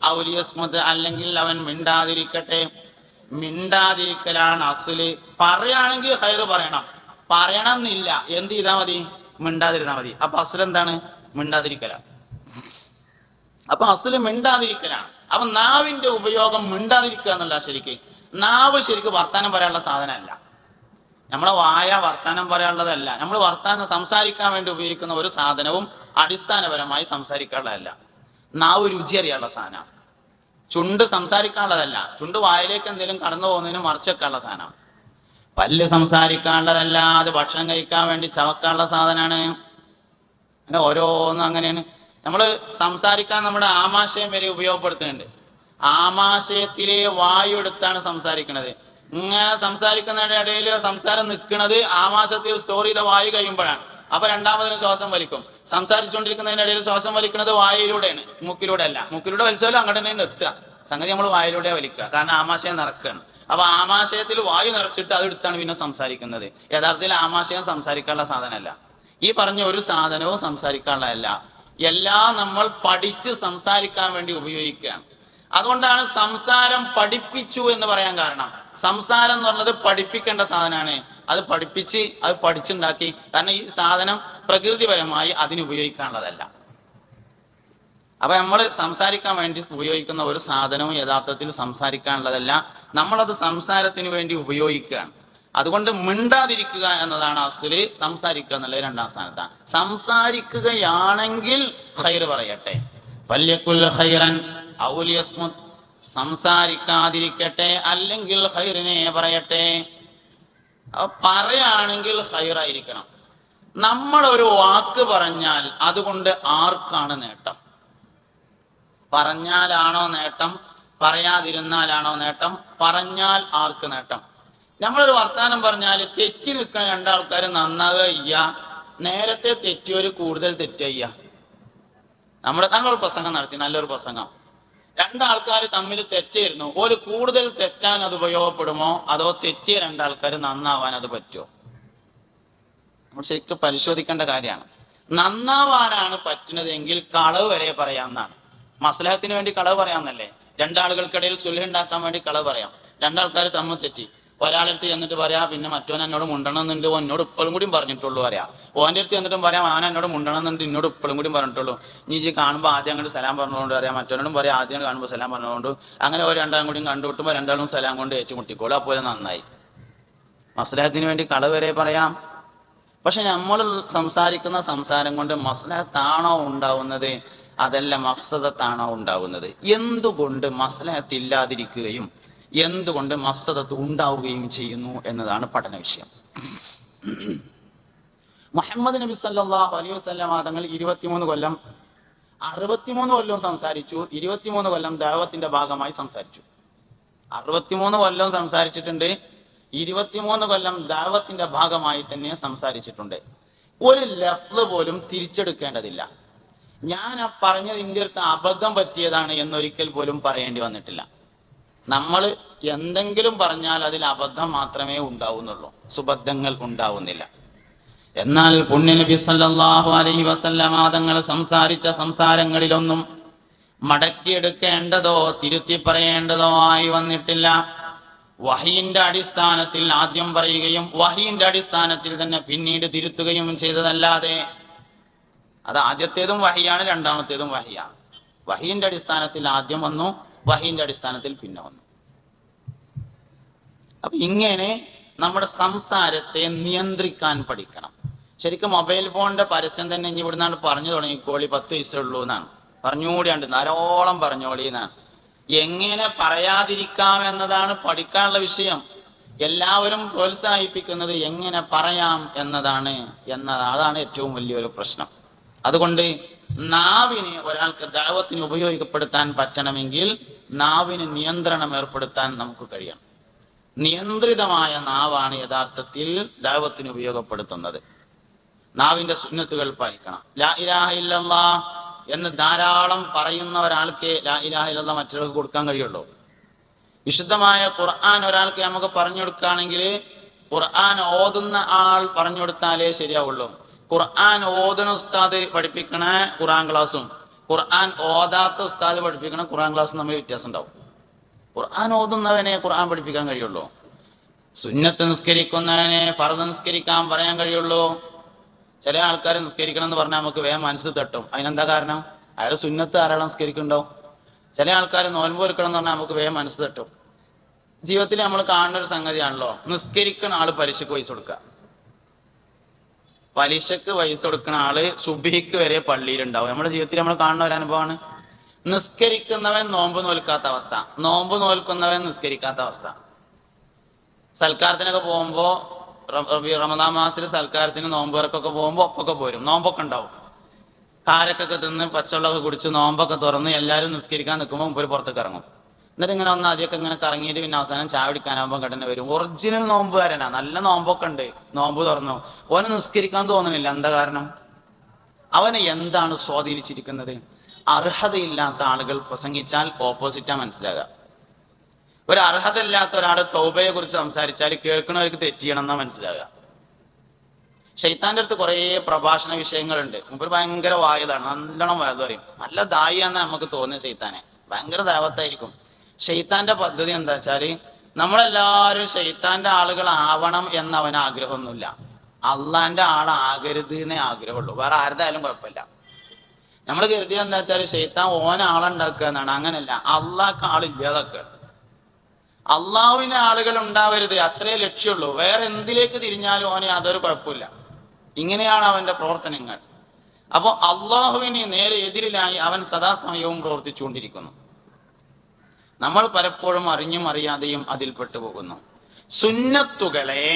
ഔ ലിയസ്മുത്, അല്ലെങ്കിൽ അവൻ മിണ്ടാതിരിക്കട്ടെ. മിണ്ടാതിരിക്കലാണ് അസ്ല്. പറയുകയാണെങ്കിൽ ഖൈർ പറയണം, പറയണം എന്നില്ല, എന്ത് ചെയ്താൽ മതി? മിണ്ടാതിരുന്നാ മതി. അപ്പൊ അസ്ല് എന്താണ്? മിണ്ടാതിരിക്കലാണ്. അപ്പൊ അസ്ല് മിണ്ടാതിരിക്കലാണ്. അപ്പൊ നാവിന്റെ ഉപയോഗം മിണ്ടാതിരിക്കുക എന്നല്ല. ശരിക്ക് നാവ് ശരിക്ക് വർത്താനം പറയാനുള്ള സാധനമല്ല. നമ്മളെ വായ വർത്താനം പറയാനുള്ളതല്ല. നമ്മൾ വർത്താനം സംസാരിക്കാൻ വേണ്ടി ഉപയോഗിക്കുന്ന ഒരു സാധനവും അടിസ്ഥാനപരമായി സംസാരിക്കാനുള്ളതല്ല. നാവ് രുചി അറിയാനുള്ള സാധനമാണ്. ചുണ്ട് സംസാരിക്കാനുള്ളതല്ല, ചുണ്ട് വായിലേക്ക് എന്തെങ്കിലും കടന്നു പോകുന്നതിന് മറച്ചു വെക്കാനുള്ള സാധനമാണ്. പല്ല് സംസാരിക്കാനുള്ളതല്ല, അത് ഭക്ഷണം കഴിക്കാൻ വേണ്ടി ചവക്കാനുള്ള സാധനമാണ്. അങ്ങനെ ഓരോന്നും അങ്ങനെയാണ്. നമ്മൾ സംസാരിക്കാൻ നമ്മുടെ ആമാശയം വരെ ഉപയോഗപ്പെടുത്തുന്നുണ്ട്. ആമാശയത്തിലെ വായു എടുത്താണ് സംസാരിക്കുന്നത്. ഇങ്ങനെ സംസാരിക്കുന്നതിന്റെ ഇടയിൽ സംസാരം നിൽക്കുന്നത് ആമാശയത്തിൽ സ്റ്റോർ ചെയ്ത വായു കഴിയുമ്പോഴാണ്. അപ്പൊ രണ്ടാമതിന് ശ്വാസം വലിക്കും. സംസാരിച്ചുകൊണ്ടിരിക്കുന്നതിന്റെ ഇടയിൽ ശ്വാസം വലിക്കുന്നത് വായുവിലൂടെയാണ്, മൂക്കിലൂടെ അല്ല. മൂക്കിലൂടെ വലിച്ചാലും അങ്ങോട്ട് തന്നെ എത്തുക. സംഗതി നമ്മൾ വായിലൂടെ വലിക്കുക, കാരണം ആമാശയം നിറക്കുകയാണ്. അപ്പൊ ആമാശയത്തിൽ വായു നിറച്ചിട്ട് അതെടുത്താണ് പിന്നെ സംസാരിക്കുന്നത്. യഥാർത്ഥത്തിൽ ആമാശയം സംസാരിക്കാനുള്ള സാധനമല്ല. ഈ പറഞ്ഞ ഒരു സാധനവും സംസാരിക്കാനുള്ളതല്ല. എല്ലാം നമ്മൾ പഠിച്ച് സംസാരിക്കാൻ വേണ്ടി ഉപയോഗിക്കുകയാണ്. അതുകൊണ്ടാണ് സംസാരം പഠിപ്പിച്ചു എന്ന് പറയാൻ കാരണം. സംസാരം എന്ന് പറഞ്ഞത് പഠിപ്പിക്കേണ്ട സാധനമാണ്. അത് പഠിപ്പിച്ച് അത് പഠിച്ചുണ്ടാക്കി. കാരണം ഈ സാധനം പ്രകൃതിപരമായി അതിന് ഉപയോഗിക്കാനുള്ളതല്ല. അപ്പൊ നമ്മൾ സംസാരിക്കാൻ വേണ്ടി ഉപയോഗിക്കുന്ന ഒരു സാധനവും യഥാർത്ഥത്തിൽ സംസാരിക്കാനുള്ളതല്ല. നമ്മളത് സംസാരത്തിന് വേണ്ടി ഉപയോഗിക്കുകയാണ്. അതുകൊണ്ട് മിണ്ടാതിരിക്കുക എന്നതാണ് അസ്ല്, സംസാരിക്കുക എന്നുള്ളത് രണ്ടാം സ്ഥാനത്താണ്. സംസാരിക്കുകയാണെങ്കിൽ ഖൈർ പറയട്ടെ, ഫല്യകുൽ ഖൈറൻ ഔ ലിയസ്മുത്, സംസാരിക്കാതിരിക്കട്ടെ അല്ലെങ്കിൽ ഖൈറിനെ പറയട്ടെ. പറയുകയാണെങ്കിൽ ഖൈറായിരിക്കണം. നമ്മളൊരു വാക്ക് പറഞ്ഞാൽ അതുകൊണ്ട് ആർക്കാണ് നേട്ടം? പറഞ്ഞാലാണോ നേട്ടം, പറയാതിരുന്നാലാണോ നേട്ടം? പറഞ്ഞാൽ ആർക്ക് നേട്ടം? നമ്മളൊരു വർത്താനം പറഞ്ഞാൽ തെറ്റി നിൽക്കുന്ന രണ്ടാൾക്കാർ നന്നാകുക, നേരത്തെ തെറ്റിയൊരു കൂടുതൽ തെറ്റുക. നമ്മളൊരു പ്രസംഗം നടത്തി, നല്ലൊരു പ്രസംഗം. രണ്ടാൾക്കാർ തമ്മിൽ തെറ്റായിരുന്നു, ഒരു കൂടുതൽ തെറ്റാൻ അത് ഉപയോഗപ്പെടുമോ, അതോ തെറ്റിയ രണ്ടാൾക്കാർ നന്നാവാൻ അത് പറ്റുമോ? നമ്മൾ ശരിക്കും പരിശോധിക്കേണ്ട കാര്യമാണ്. നന്നാവാനാണ് പറ്റുന്നതെങ്കിൽ കളവ് വരെ പറയാമെന്നാണ്. മസ്ലഹത്തിന് വേണ്ടി കളവ് പറയാമെന്നല്ലേ? രണ്ടാളുകൾക്കിടയിൽ സുൽഹ് ഉണ്ടാക്കാൻ വേണ്ടി കളവ് പറയാം. രണ്ടാൾക്കാർ തമ്മിൽ തെറ്റി, ഒരാളടുത്ത് ചെന്നിട്ട് പറയാ, പിന്നെ മറ്റോൻ എന്നോട് മുണ്ടണമെന്നുണ്ട്, എന്നോട് ഇപ്പോഴും കൂടിയും പറഞ്ഞിട്ടുള്ളൂ പറയാം. ഓൻ്റെ അടുത്ത് ചെന്നിട്ടും പറയാം, ആന എന്നോട് മുണ്ടണമെന്നുണ്ട്, എന്നോട് ഇപ്പോഴും കൂടിയും പറഞ്ഞിട്ടുള്ളൂ. നീ കാണുമ്പോൾ ആദ്യം അങ്ങോട്ട് സലാം പറഞ്ഞുകൊണ്ട് പറയാം, മറ്റോനോടും പറയാം ആദ്യം കാണുമ്പോൾ സലാം പറഞ്ഞുകൊണ്ട്. അങ്ങനെ ഒരു രണ്ടാളും കൂടിയും കണ്ടുമുട്ടുമ്പോൾ രണ്ടാളും സലാം കൊണ്ട് ഏറ്റുമുട്ടിക്കോളും. അപ്പോൾ നന്നായി. മസ്ലഹത്തിന് വേണ്ടി കളവ് വരെ പറയാം. പക്ഷെ നമ്മൾ സംസാരിക്കുന്ന സംസാരം കൊണ്ട് മസ്ലഹത്താണോ ഉണ്ടാവുന്നത്, അതല്ല മഫ്സദത്താണോ ഉണ്ടാവുന്നത്? എന്തുകൊണ്ട് മസ്ലഹത്ത് ഇല്ലാതിരിക്കുകയും എന്തുകൊണ്ട് മഫ്സദത്ത് ഉണ്ടാവുകയും ചെയ്യുന്നു എന്നതാണ് പഠന വിഷയം. മുഹമ്മദ് നബി സല്ലല്ലാഹു അലൈഹി വസല്ലം തങ്ങൾ 23 കൊല്ലം 63 കൊല്ലം സംസാരിച്ചു. 23 കൊല്ലം ദഅവത്തിന്റെ ഭാഗമായി സംസാരിച്ചു. 63 കൊല്ലം സംസാരിച്ചിട്ടുണ്ട്. 23 കൊല്ലം ദഅവത്തിന്റെ ഭാഗമായി തന്നെ സംസാരിച്ചിട്ടുണ്ട്. ഒരു ലഫ്ള് പോലും തിരിച്ചെടുക്കേണ്ടതില്ല. ഞാൻ ആ പറഞ്ഞത് ഇന്റെ അടുത്ത് അബദ്ധം പറ്റിയതാണ് എന്നൊരിക്കൽ പോലും പറയേണ്ടി വന്നിട്ടില്ല. നമ്മൾ എന്തെങ്കിലും പറഞ്ഞാൽ അതിൽ അബദ്ധം മാത്രമേ ഉണ്ടാവുന്നുള്ളൂ, സുബദ്ധങ്ങൾ ഉണ്ടാവുന്നില്ല. എന്നാൽ പുണ്യനബി സല്ലല്ലാഹു അലൈഹി വസല്ലമ തങ്ങൾ സംസാരിച്ച സംസാരങ്ങളിലൊന്നും മടക്കിയെടുക്കേണ്ടതോ തിരുത്തി പറയേണ്ടതോ ആയി വന്നിട്ടില്ല. വഹീന്റെ അടിസ്ഥാനത്തിൽ ആദ്യം പറയുകയും വഹീന്റെ അടിസ്ഥാനത്തിൽ തന്നെ പിന്നീട് തിരുത്തുകയും ചെയ്തതല്ലാതെ, അത് ആദ്യത്തേതും വഹിയാണ്, രണ്ടാമത്തേതും വഹിയാണ്. വഹീന്റെ അടിസ്ഥാനത്തിൽ ആദ്യം വന്നു, വഹീന്റെ അടിസ്ഥാനത്തിൽ പിന്നെ വന്നു. അപ്പൊ ഇങ്ങനെ നമ്മുടെ സംസാരത്തെ നിയന്ത്രിക്കാൻ പഠിക്കണം. ശരിക്കും മൊബൈൽ ഫോണിന്റെ പരസ്യം തന്നെ ഇനി ഇവിടുന്നാണ് പറഞ്ഞു തുടങ്ങിക്കോളി, 10 വയസ്സുള്ളൂ എന്നാണ്. പറഞ്ഞുകൂടിയുണ്ട്, ധാരാളം പറഞ്ഞോളി എന്നാണ്. എങ്ങനെ പറയാതിരിക്കാം എന്നതാണ് പഠിക്കാനുള്ള വിഷയം. എല്ലാവരും പ്രോത്സാഹിപ്പിക്കുന്നത് എങ്ങനെ പറയാം അതാണ് ഏറ്റവും വലിയൊരു പ്രശ്നം. അതുകൊണ്ട് നാവിനെ ഒരാൾക്ക് ദഅവത്തിന് ഉപയോഗപ്പെടുത്താൻ പറ്റണമെങ്കിൽ നാവിന് നിയന്ത്രണം ഏർപ്പെടുത്താൻ നമുക്ക് കഴിയണം. നിയന്ത്രിതമായ നാവാണ് യഥാർത്ഥത്തിൽ ദഅവത്തിന് ഉപയോഗപ്പെടുത്തുന്നത്. നാവിന്റെ സുന്നത്തുകൾ പാലിക്കണം. ലാ ഇലാഹ ഇല്ലല്ലാഹ് എന്ന് ധാരാളം പറയുന്ന ഒരാൾക്ക് ലാ ഇലാഹ ഇല്ലല്ലാഹ് മറ്റുള്ളവർക്ക് കൊടുക്കാൻ കഴിയുള്ളൂ. വിശുദ്ധമായ ഖുർആൻ ഒരാൾക്ക് നമുക്ക് പറഞ്ഞു കൊടുക്കുകയാണെങ്കിൽ ഖുർആൻ ഓതുന്ന ആൾ പറഞ്ഞു കൊടുത്താലേ ശരിയാവുള്ളൂ. ഖുർആൻ ഓതുന്ന ഉസ്താദ് പഠിപ്പിക്കണ ഖുർആൻ ക്ലാസ്സും ഖുർആൻ ഓതാത്ത ഉസ്താദ് പഠിപ്പിക്കണ ഖുർആൻ ക്ലാസ്സും തമ്മിൽ വ്യത്യാസം ഉണ്ടാവും. ഖുർആൻ ഓതുന്നവനെ ഖുർആൻ പഠിപ്പിക്കാൻ കഴിയുള്ളൂ. സുന്നത്ത് നിസ്കരിക്കുന്നവനെ ഫർദ് നിസ്കരിക്കാൻ പറയാൻ കഴിയുള്ളൂ. ചില ആൾക്കാർ നിസ്കരിക്കണം എന്ന് പറഞ്ഞാൽ നമുക്ക് വേഗം മനസ്സ് തട്ടും. അതിനെന്താ കാരണം? അയാൾ സുന്നത്ത് ധാരാളം നിസ്കരിക്കുന്നുണ്ടാവും. ചില ആൾക്കാർ നോൻപ് എടുക്കണം എന്ന് പറഞ്ഞാൽ നമുക്ക് വേഗം മനസ്സ് തട്ടും. ജീവിതത്തിൽ നമ്മൾ കാണുന്ന ഒരു സംഗതിയാണല്ലോ, നിസ്കരിക്കുന്ന ആള് പലിശക്ക് പൈസ കൊടുക്കുക. പലിശക്ക് പൈസ കൊടുക്കുന്ന ആള് സുബ്ഹിക്ക് വരെ പള്ളിയിലുണ്ടാവും. നമ്മുടെ ജീവിതത്തിൽ നമ്മൾ കാണുന്ന ഒരു അനുഭവമാണ്. നിസ്കരിക്കുന്നവൻ നോമ്പ് നോൽക്കാത്ത അവസ്ഥ, നോമ്പ് നോൽക്കുന്നവൻ നിസ്കരിക്കാത്ത അവസ്ഥ. സൽക്കാരത്തിനൊക്കെ പോകുമ്പോ റമദാൻ മാസത്തിൽ സൽക്കാരത്തിന് നോമ്പുകാർക്കൊക്കെ പോകുമ്പോ ഒപ്പൊക്കെ പോരും, നോമ്പൊക്കെ ഉണ്ടാവും. കാരക്കൊക്കെ തിന്ന് പച്ചവെള്ളമൊക്കെ കുടിച്ച് നോമ്പൊക്കെ തുറന്ന് എല്ലാവരും നിസ്കരിക്കാൻ നിൽക്കുമ്പോൾ മുമ്പ് പുറത്തേക്ക് ഇറങ്ങും. എന്നിട്ട് ഇങ്ങനെ ഒന്ന് ആദ്യമൊക്കെ ഇങ്ങനെ കറങ്ങിയിട്ട് പിന്നെ അവസാനം ചായ കുടിക്കാനാകുമ്പോൾ കടന്നെ വരും. ഒറിജിനൽ നോമ്പുകാരനാ, നല്ല നോമ്പൊക്കെ ഉണ്ട്, നോമ്പ് തുറന്നു, ഓന് നിസ്കരിക്കാൻ തോന്നുന്നില്ല. എന്താ കാരണം? അവനെ എന്താണ് സ്വാധീനിച്ചിരിക്കുന്നത്? അർഹതയില്ലാത്ത ആളുകൾ പ്രസംഗിച്ചാൽ ഓപ്പോസിറ്റാ മനസ്സിലാകുക. ഒരു അർഹത ഇല്ലാത്ത ഒരാൾ തൗബയെ കുറിച്ച് സംസാരിച്ചാൽ കേൾക്കുന്നവർക്ക് തെറ്റിയണം എന്നാ മനസ്സിലാകുക. ഷെയ്ത്താന്റെ അടുത്ത് കുറേ പ്രഭാഷണ വിഷയങ്ങളുണ്ട്. മുമ്പ് ഭയങ്കര വായതാണ്, നല്ലോണം വായത പറയും, നല്ല ദായിയാന്ന് നമുക്ക് തോന്നുന്ന ഷെയ്ത്താനെ, ഭയങ്കര ദാവത്തായിരിക്കും. ഷെയ്ത്താന്റെ പദ്ധതി എന്താ വെച്ചാല് നമ്മളെല്ലാവരും ഷെയ്ത്താന്റെ ആളുകളാവണം എന്ന് അവന് ആഗ്രഹമൊന്നുമില്ല. അള്ളാന്റെ ആളാകരുത് എന്നേ ആഗ്രഹമുള്ളൂ, വേറെ ആരുതായാലും കുഴപ്പമില്ല. നമ്മൾ കരുതിയ എന്താ വെച്ചാൽ ഷെയ്ത്താൻ ആളുണ്ടാക്കുക എന്നാണ്. അങ്ങനെയല്ല, അള്ളാഹ്ക്ക് ആളില്ലാതൊക്കെ. അള്ളാഹുവിന് ആളുകൾ ഉണ്ടാവരുത്, അത്രേ ലക്ഷ്യമുള്ളൂ. വേറെ എന്തിലേക്ക് തിരിഞ്ഞാലും ഓന് യാതൊരു കുഴപ്പമില്ല. ഇങ്ങനെയാണ് അവന്റെ പ്രവർത്തനങ്ങൾ. അപ്പോ അള്ളാഹുവിന് നേരെ എതിരിലായി അവൻ സദാസമയവും പ്രവർത്തിച്ചുകൊണ്ടിരിക്കുന്നു. നമ്മൾ പലപ്പോഴും അറിഞ്ഞും അറിയാതെയും അതിൽപ്പെട്ടു പോകുന്നു. സുന്നത്തുകളെ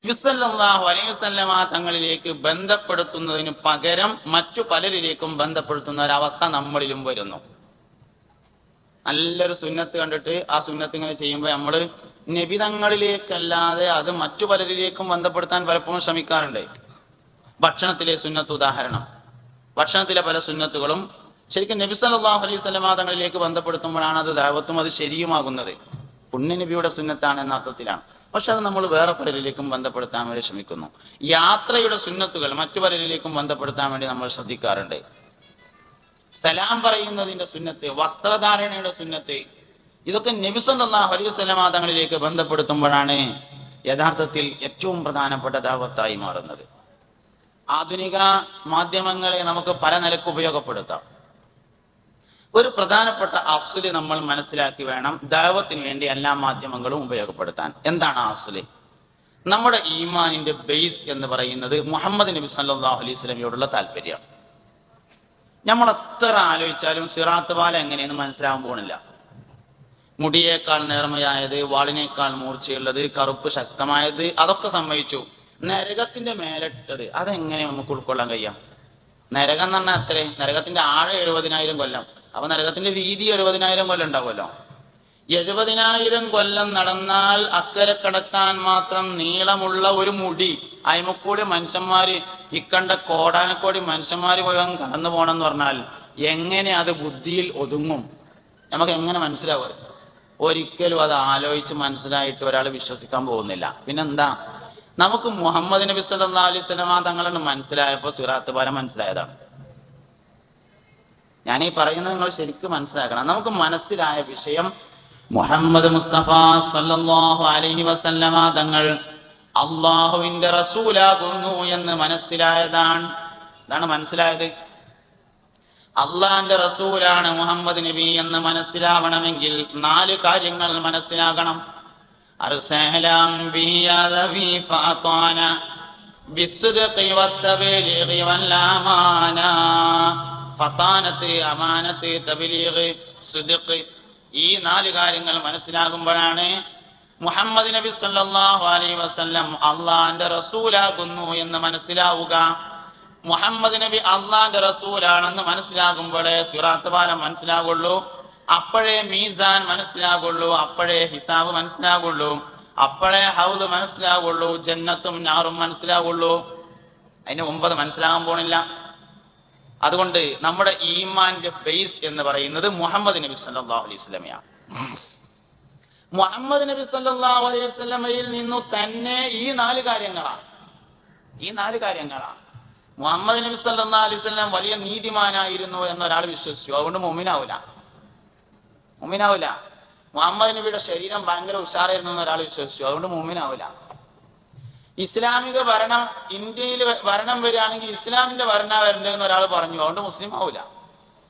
നബി സല്ലല്ലാഹു അലൈഹി വസല്ലമ തങ്ങളിലേക്ക് ബന്ധപ്പെടുത്തുന്നതിന് പകരം മറ്റു പലരിലേക്കും ബന്ധപ്പെടുത്തുന്ന ഒരവസ്ഥ നമ്മളിലും വരുന്നു. നല്ലൊരു സുന്നത്ത് കണ്ടിട്ട് ആ സുന്നത്ത് ഇങ്ങനെ ചെയ്യുമ്പോൾ നമ്മൾ നബി തങ്ങളിലേക്കല്ലാതെ അത് മറ്റു പലരിലേക്കും ബന്ധപ്പെടുത്താൻ പലപ്പോഴും ശ്രമിക്കാറുണ്ട്. ഭക്ഷണത്തിലെ സുന്നത്ത് ഉദാഹരണം, ഭക്ഷണത്തിലെ പല സുന്നത്തുകളും ശരിക്കും നബി സല്ലല്ലാഹു അലൈഹി വസല്ലമ തങ്ങളിലേക്ക് ബന്ധപ്പെടുത്തുമ്പോഴാണ് അത് ദഅവത്തും അത് ശരിയുമാകുന്നത്. പുണ്യ നബിയുടെ സുന്നത്താണ് എന്ന അർത്ഥത്തിലാണ്. പക്ഷെ അത് നമ്മൾ വേറെ പലരിലേക്കും ബന്ധപ്പെടുത്താൻ വേണ്ടി ശ്രമിക്കുന്നു. യാത്രയുടെ സുന്നത്തുകൾ മറ്റു പലരിലേക്കും ബന്ധപ്പെടുത്താൻ വേണ്ടി നമ്മൾ ശ്രദ്ധിക്കാറുണ്ട്. സലാം പറയുന്നതിന്റെ സുന്നത്ത്, വസ്ത്രധാരണയുടെ സുന്നത്ത്, ഇതൊക്കെ നബി സല്ലല്ലാഹു അലൈഹി വസല്ലമ തങ്ങളിലേക്ക് ബന്ധപ്പെടുത്തുമ്പോഴാണ് യഥാർത്ഥത്തിൽ ഏറ്റവും പ്രധാനപ്പെട്ട ദഅവത്തായി മാറുന്നത്. ആധുനിക മാധ്യമങ്ങളെ നമുക്ക് പല നിലക്ക് ഉപയോഗപ്പെടുത്താം. ഒരു പ്രധാനപ്പെട്ട അസ്ല് നമ്മൾ മനസ്സിലാക്കി വേണം ദഅവത്തിന് വേണ്ടി എല്ലാ മാധ്യമങ്ങളും ഉപയോഗപ്പെടുത്താൻ. എന്താണ് ആ അസ്ല്? നമ്മുടെ ഈമാനിന്റെ ബേസ് എന്ന് പറയുന്നത് മുഹമ്മദ് നബി സല്ലല്ലാഹു അലൈഹി വസല്ലമയോടുള്ള താല്പര്യമാണ്. നമ്മൾ എത്ര ആലോചിച്ചാലും സിറാത്ത് പാലം എങ്ങനെയെന്ന് മനസ്സിലാവാൻ പോണില്ല. മുടിയേക്കാൾ നേർമയായത്, വാളിനേക്കാൾ മൂർച്ചയുള്ളത്, കറുപ്പ് ശക്തമായത്, അതൊക്കെ സമ്മതിച്ചു. നരകത്തിന്റെ മേലിട്ടത് അതെങ്ങനെ നമുക്ക് ഉൾക്കൊള്ളാൻ കഴിയാം? നരകം എന്ന് പറഞ്ഞാൽ അത്രേ, നരകത്തിന്റെ ആഴം 70,000 കൊല്ലം. അപ്പൊ നരകത്തിന്റെ വീതി 70,000 കൊല്ലം ഉണ്ടാവുമല്ലോ. 70,000 കൊല്ലം നടന്നാൽ അക്കരെ കടക്കാൻ മാത്രം നീളമുള്ള ഒരു മുടി അയമക്കൂടി മനുഷ്യന്മാര് ഇക്കണ്ട കോടാനക്കോടി മനുഷ്യന്മാര് മുഴുവൻ കടന്നു പോകണമെന്ന് പറഞ്ഞാൽ എങ്ങനെ അത് ബുദ്ധിയിൽ ഒതുങ്ങും? നമുക്ക് എങ്ങനെ മനസ്സിലാവും? ഒരിക്കലും അത് ആലോചിച്ച് മനസ്സിലായിട്ട് ഒരാൾ വിശ്വസിക്കാൻ പോകുന്നില്ല. പിന്നെന്താ? നമുക്ക് മുഹമ്മദ് നബി സല്ലല്ലാഹു അലൈഹി വസല്ലമ തങ്ങളെന്ന് മനസ്സിലായപ്പോൾ സിറാത്ത് പാലം മനസ്സിലായതാണ്. ഞാനീ പറയുന്നത് നിങ്ങൾ ശരിക്കും മനസ്സിലാക്കണം. നമുക്ക് മനസ്സിലായ വിഷയം മുഹമ്മദ് മുസ്തഫ സല്ലല്ലാഹു അലൈഹി വസല്ലമ തങ്ങൾ അള്ളാഹുവിന്റെ റസൂലാകുന്നു എന്ന് മനസ്സിലായതാണ്. ഇതാണ് മനസ്സിലായത്. അള്ളാന്റെ റസൂലാണ് മുഹമ്മദ് നബി എന്ന് മനസ്സിലാവണമെങ്കിൽ 4 കാര്യങ്ങൾ മനസ്സിലാകണം. അർസലം ബിയദവി ഫഅതാന ബിസ്ദിഖി വത്തബലീഗി വല്ലമാന. ഫതാനത്ത്, അമാനത്ത്, തബ്ലീഗ്, സിദ്ഖ്, ഈ 4 കാര്യങ്ങൾ മനസ്സിലാകുമ്പോഴാണ് മുഹമ്മദ് നബി സല്ലല്ലാഹു അലൈഹി വസല്ലം അള്ളാന്റെ റസൂലാകുന്നു എന്ന് മനസ്സിലാവുക. മുഹമ്മദ് നബി അള്ളാന്റെ റസൂലാണെന്ന് മനസ്സിലാകുമ്പോഴേ സിറാത്ത് പാലം മനസ്സിലാകുള്ളൂ, അപ്പോഴേ മീസാൻ മനസ്സിലാകുള്ളൂ, അപ്പോഴേ ഹിസാബ് മനസ്സിലാകുള്ളൂ, അപ്പോഴേ ഹൗദ് മനസ്സിലാകുള്ളൂ, ജന്നത്തും നാറും മനസ്സിലാകുള്ളൂ. അതിന് മുമ്പ് അത് മനസ്സിലാകാൻ പോണില്ല. അതുകൊണ്ട് നമ്മുടെ ഈമാന്റെ ബേസ് എന്ന് പറയുന്നത് മുഹമ്മദ് നബി സല്ലല്ലാഹു അലൈഹി വസല്ലമയാണ്. മുഹമ്മദ് നബി സല്ലല്ലാഹു അലൈഹി വസല്ലമയിൽ നിന്നു തന്നെ ഈ 4 കാര്യങ്ങളാണ്. ഈ 4 കാര്യങ്ങളാണ്. മുഹമ്മദ് നബി സല്ലല്ലാഹു അലൈഹി വസല്ലം വലിയ നീതിമാനായിരുന്നു എന്നൊരാൾ വിശ്വസിച്ചു, അതുകൊണ്ട് മുഅ്മിനാവില്ല. മുഹമ്മദ് നബിയുടെ ശരീരം ഭയങ്കര ഉഷാറായിരുന്നു എന്നൊരാൾ വിശ്വസിച്ചു, അതുകൊണ്ട് മുഅ്മിനാവില്ല. ഇസ്ലാമിക ഭരണം ഇന്ത്യയിൽ ഭരണം വരികയാണെങ്കിൽ ഇസ്ലാമിന്റെ ഭരണ വരണ്ടെന്ന് ഒരാൾ പറഞ്ഞു, അതുകൊണ്ട് മുസ്ലിം ആവില്ല.